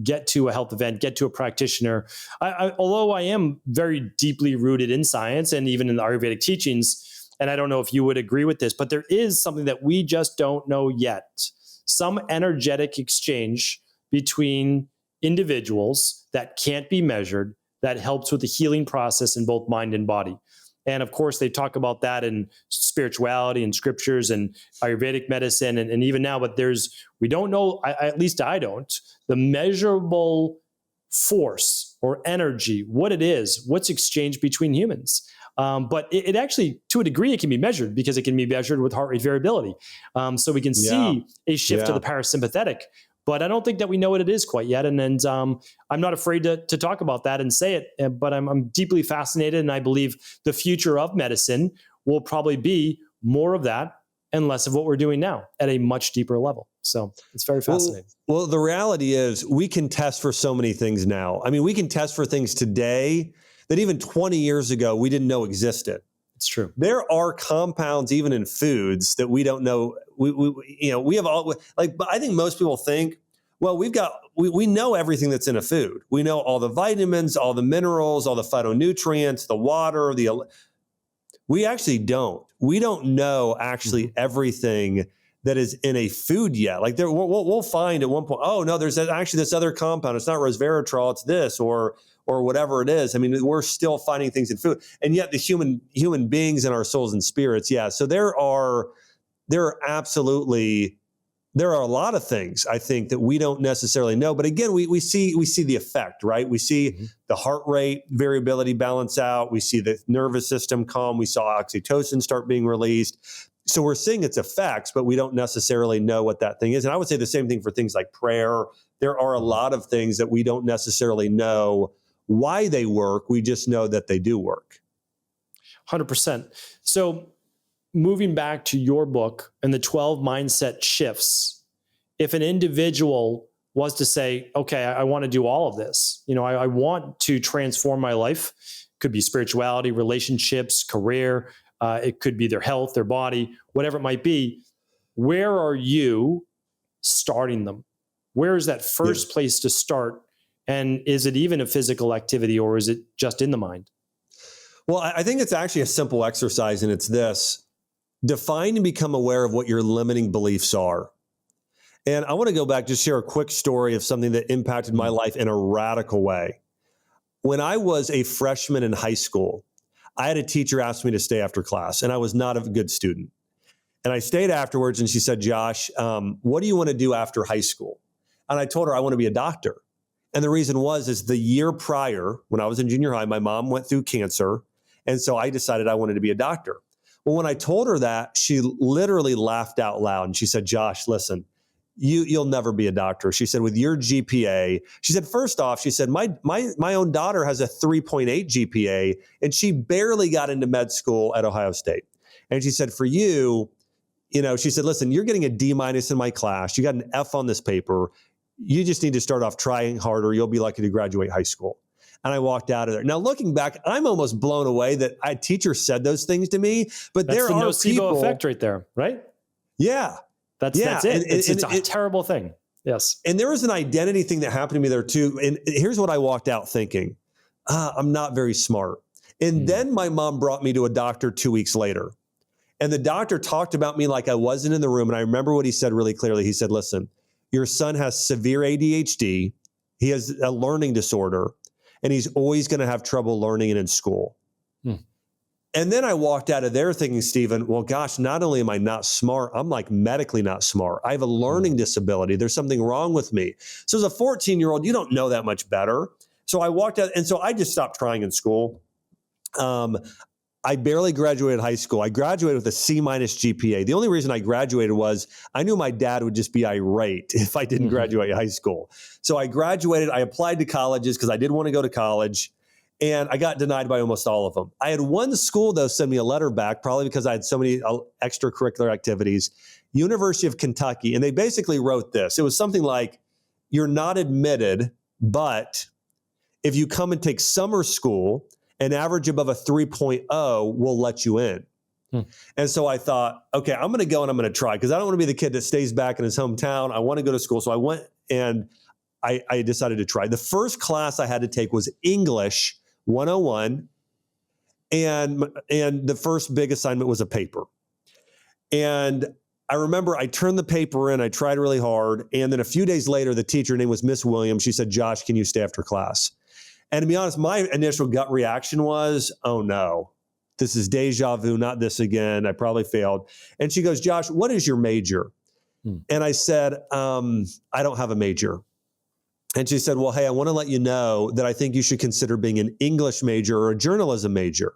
get to a health event, get to a practitioner. Although I am very deeply rooted in science and even in the Ayurvedic teachings, and I don't know if you would agree with this, but there is something that we just don't know yet. Some energetic exchange between individuals that can't be measured, that helps with the healing process in both mind and body. And of course, they talk about that in spirituality and scriptures and Ayurvedic medicine and even now, but we don't know, at least I don't, the measurable force or energy, what it is, what's exchanged between humans. But it actually, to a degree, it can be measured because it can be measured with heart rate variability. So we can see a shift to the parasympathetic. But I don't think that we know what it is quite yet. And I'm not afraid to talk about that and say it, but I'm deeply fascinated. And I believe the future of medicine will probably be more of that and less of what we're doing now at a much deeper level. So it's very fascinating. Well, the reality is we can test for so many things now. I mean, we can test for things today that even 20 years ago, we didn't know existed. It's true. There are compounds even in foods that we don't know. We have all, like, but I think most people think, well, we know everything that's in a food. We know all the vitamins, all the minerals, all the phytonutrients, the water, we actually don't. We don't know actually everything that is in a food yet. Like we'll find at one point, oh no, there's actually this other compound. It's not resveratrol, it's this or whatever it is. I mean, we're still finding things in food, and yet the human beings and our souls and spirits. Yeah. So there are a lot of things I think that we don't necessarily know. But again, we see the effect, right? We see the heart rate variability balance out. We see the nervous system calm. We saw oxytocin start being released. So we're seeing its effects, but we don't necessarily know what that thing is. And I would say the same thing for things like prayer. There are a lot of things that we don't necessarily know why they work. We just know that they do work. 100%. So moving back to your book and the 12 mindset shifts, if an individual was to say, okay, I want to do all of this, I want to transform my life, could be spirituality, relationships, career, it could be their health, their body, whatever it might be. Where are you starting them? Where is that first place to start? And is it even a physical activity or is it just in the mind? Well, I think it's actually a simple exercise, and it's this: define and become aware of what your limiting beliefs are. And I want to go back, just share a quick story of something that impacted my life in a radical way. When I was a freshman in high school, I had a teacher ask me to stay after class, and I was not a good student. And I stayed afterwards, and she said, Josh, what do you want to do after high school? And I told her I want to be a doctor. And the reason is the year prior, when I was in junior high, my mom went through cancer. And so I decided I wanted to be a doctor. Well, when I told her that, she literally laughed out loud. And she said, Josh, listen, you'll never be a doctor. She said, with your GPA, she said, first off, she said, my own daughter has a 3.8 GPA, and she barely got into med school at Ohio State. And she said, for you, she said, listen, you're getting a D- in my class. You got an F on this paper. You just need to start off trying harder. You'll be lucky to graduate high school. And I walked out of there. Now, looking back, I'm almost blown away that a teacher said those things to me. But that's there are nocebo people, effect right there, right? Yeah. That's it. It's a terrible thing. Yes. And there was an identity thing that happened to me there too. And here's what I walked out thinking. I'm not very smart. And then my mom brought me to a doctor 2 weeks later. And the doctor talked about me like I wasn't in the room. And I remember what he said really clearly. He said, listen, your son has severe ADHD. He has a learning disorder, and he's always going to have trouble learning and in school. And then I walked out of there thinking, Stephen, well, gosh, not only am I not smart, I'm like medically not smart. I have a learning disability. There's something wrong with me. So as a 14-year-old, you don't know that much better. So I walked out, and so I just stopped trying in school. I barely graduated high school. I graduated with a C- GPA. The only reason I graduated was I knew my dad would just be irate if I didn't graduate high school. So I graduated. I applied to colleges because I did want to go to college, and I got denied by almost all of them. I had one school, though, send me a letter back, probably because I had so many extracurricular activities, University of Kentucky. And they basically wrote this. It was something like, you're not admitted, but if you come and take summer school, an average above a 3.0 will let you in. And so I thought, okay, I'm going to go and I'm going to try because I don't want to be the kid that stays back in his hometown. I want to go to school. So I went and I decided to try. The first class I had to take was English 101. And the first big assignment was a paper. And I remember I turned the paper in, I tried really hard. And then a few days later, the teacher, her name was Miss Williams. She said, Josh, can you stay after class? And to be honest, my initial gut reaction was, oh no, this is deja vu, not this again. I probably failed. And she goes, Josh, what is your major? And I said, I don't have a major. And she said, well, hey, I want to let you know that I think you should consider being an English major or a journalism major.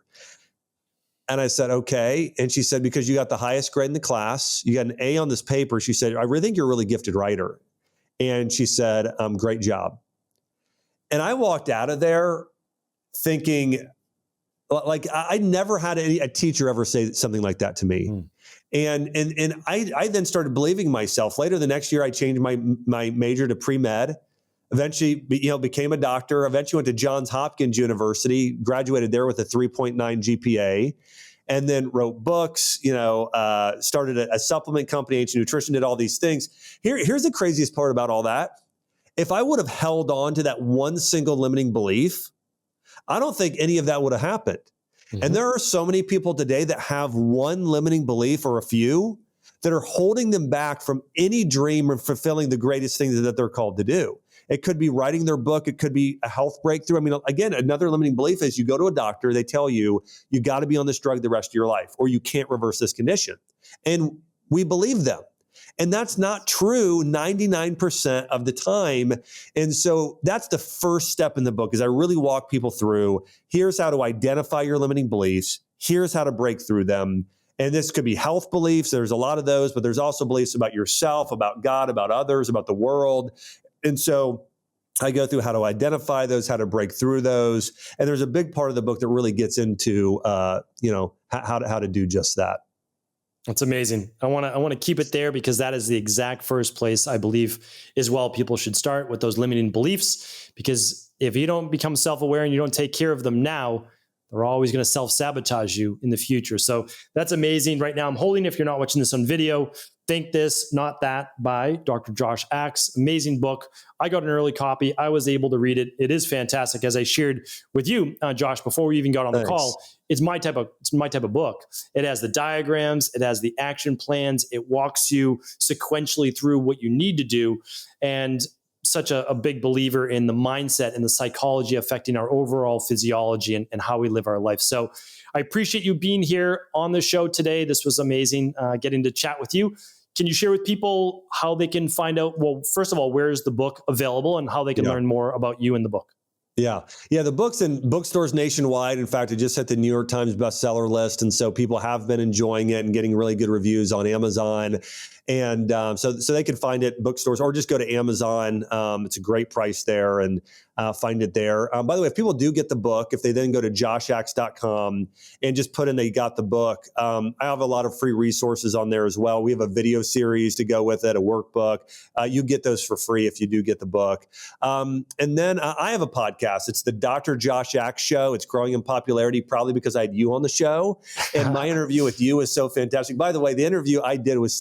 And I said, okay. And she said, because you got the highest grade in the class, you got an A on this paper. She said, I really think you're a really gifted writer. And she said, great job. And I walked out of there thinking, like, I never had a teacher ever say something like that to me. And I then started believing myself. Later the next year, I changed my major to pre-med. Eventually, became a doctor. Eventually went to Johns Hopkins University, graduated there with a 3.9 GPA, and then wrote books, started a supplement company, Ancient Nutrition, did all these things. Here's the craziest part about all that. If I would have held on to that one single limiting belief, I don't think any of that would have happened. And there are so many people today that have one limiting belief or a few that are holding them back from any dream or fulfilling the greatest things that they're called to do. It could be writing their book. It could be a health breakthrough. I mean, again, another limiting belief is you go to a doctor, they tell you, you got to be on this drug the rest of your life, or you can't reverse this condition. And we believe them. And that's not true 99% of the time. And so that's the first step in the book is I really walk people through, here's how to identify your limiting beliefs. Here's how to break through them. And this could be health beliefs. There's a lot of those, but there's also beliefs about yourself, about God, about others, about the world. And so I go through how to identify those, how to break through those. And there's a big part of the book that really gets into, how to do just that. That's amazing. I want to keep it there because that is the exact first place I believe is well people should start with those limiting beliefs. Because if you don't become self-aware and you don't take care of them now, they're always going to self-sabotage you in the future. So that's amazing. Right now, I'm holding, if you're not watching this on video, Think This, Not That by Dr. Josh Axe. Amazing book. I got an early copy. I was able to read it. It is fantastic. As I shared with you, Josh, before we even got on the call, it's my type of book. It has the diagrams. It has the action plans. It walks you sequentially through what you need to do. And such a big believer in the mindset and the psychology affecting our overall physiology and how we live our life. So I appreciate you being here on the show today. This was amazing getting to chat with you. Can you share with people how they can find out, well, first of all, where is the book available and how they can learn more about you and the book? Yeah. The book's in bookstores nationwide. In fact, it just hit the New York Times bestseller list. And so people have been enjoying it and getting really good reviews on Amazon. And so they can find it in bookstores or just go to Amazon. It's a great price there and find it there. By the way, if people do get the book, if they then go to joshaxe.com and just put in they got the book, I have a lot of free resources on there as well. We have a video series to go with it, a workbook. You get those for free if you do get the book. And then I have a podcast. It's the Dr. Josh Axe Show. It's growing in popularity probably because I had you on the show. And my interview with you is so fantastic. By the way, the interview I did with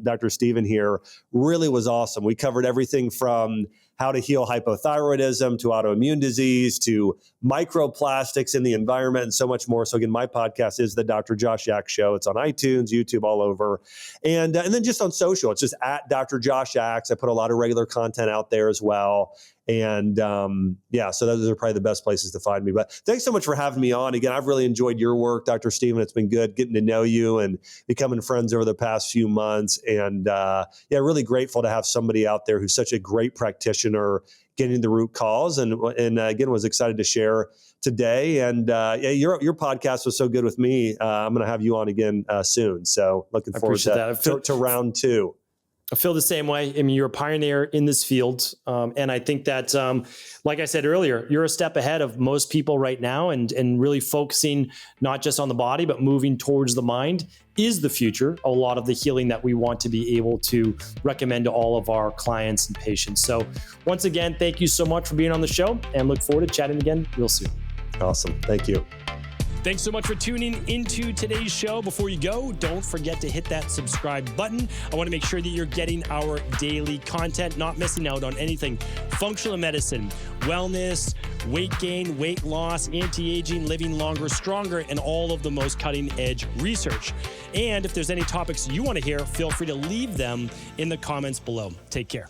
Dr. Steven here really was awesome. We covered everything from how to heal hypothyroidism to autoimmune disease to microplastics in the environment and so much more. So again, my podcast is the Dr. Josh Axe Show. It's on iTunes, YouTube, all over. And then just on social, it's just at Dr. Josh Axe. I put a lot of regular content out there as well. And so those are probably the best places to find me. But thanks so much for having me on. Again, I've really enjoyed your work, Dr. Steven. It's been good getting to know you and becoming friends over the past few months. And really grateful to have somebody out there who's such a great practitioner getting the root cause. And again, was excited to share today. And your podcast was so good with me. I'm going to have you on again soon. So looking forward to round 2. I feel the same way. I mean, you're a pioneer in this field. And I think that, like I said earlier, you're a step ahead of most people right now and really focusing not just on the body, but moving towards the mind is the future. A lot of the healing that we want to be able to recommend to all of our clients and patients. So once again, thank you so much for being on the show and look forward to chatting again real soon. Awesome. Thank you. Thanks so much for tuning into today's show. Before you go, don't forget to hit that subscribe button. I want to make sure that you're getting our daily content, not missing out on anything. Functional medicine, wellness, weight gain, weight loss, anti-aging, living longer, stronger, and all of the most cutting-edge research. And if there's any topics you want to hear, feel free to leave them in the comments below. Take care.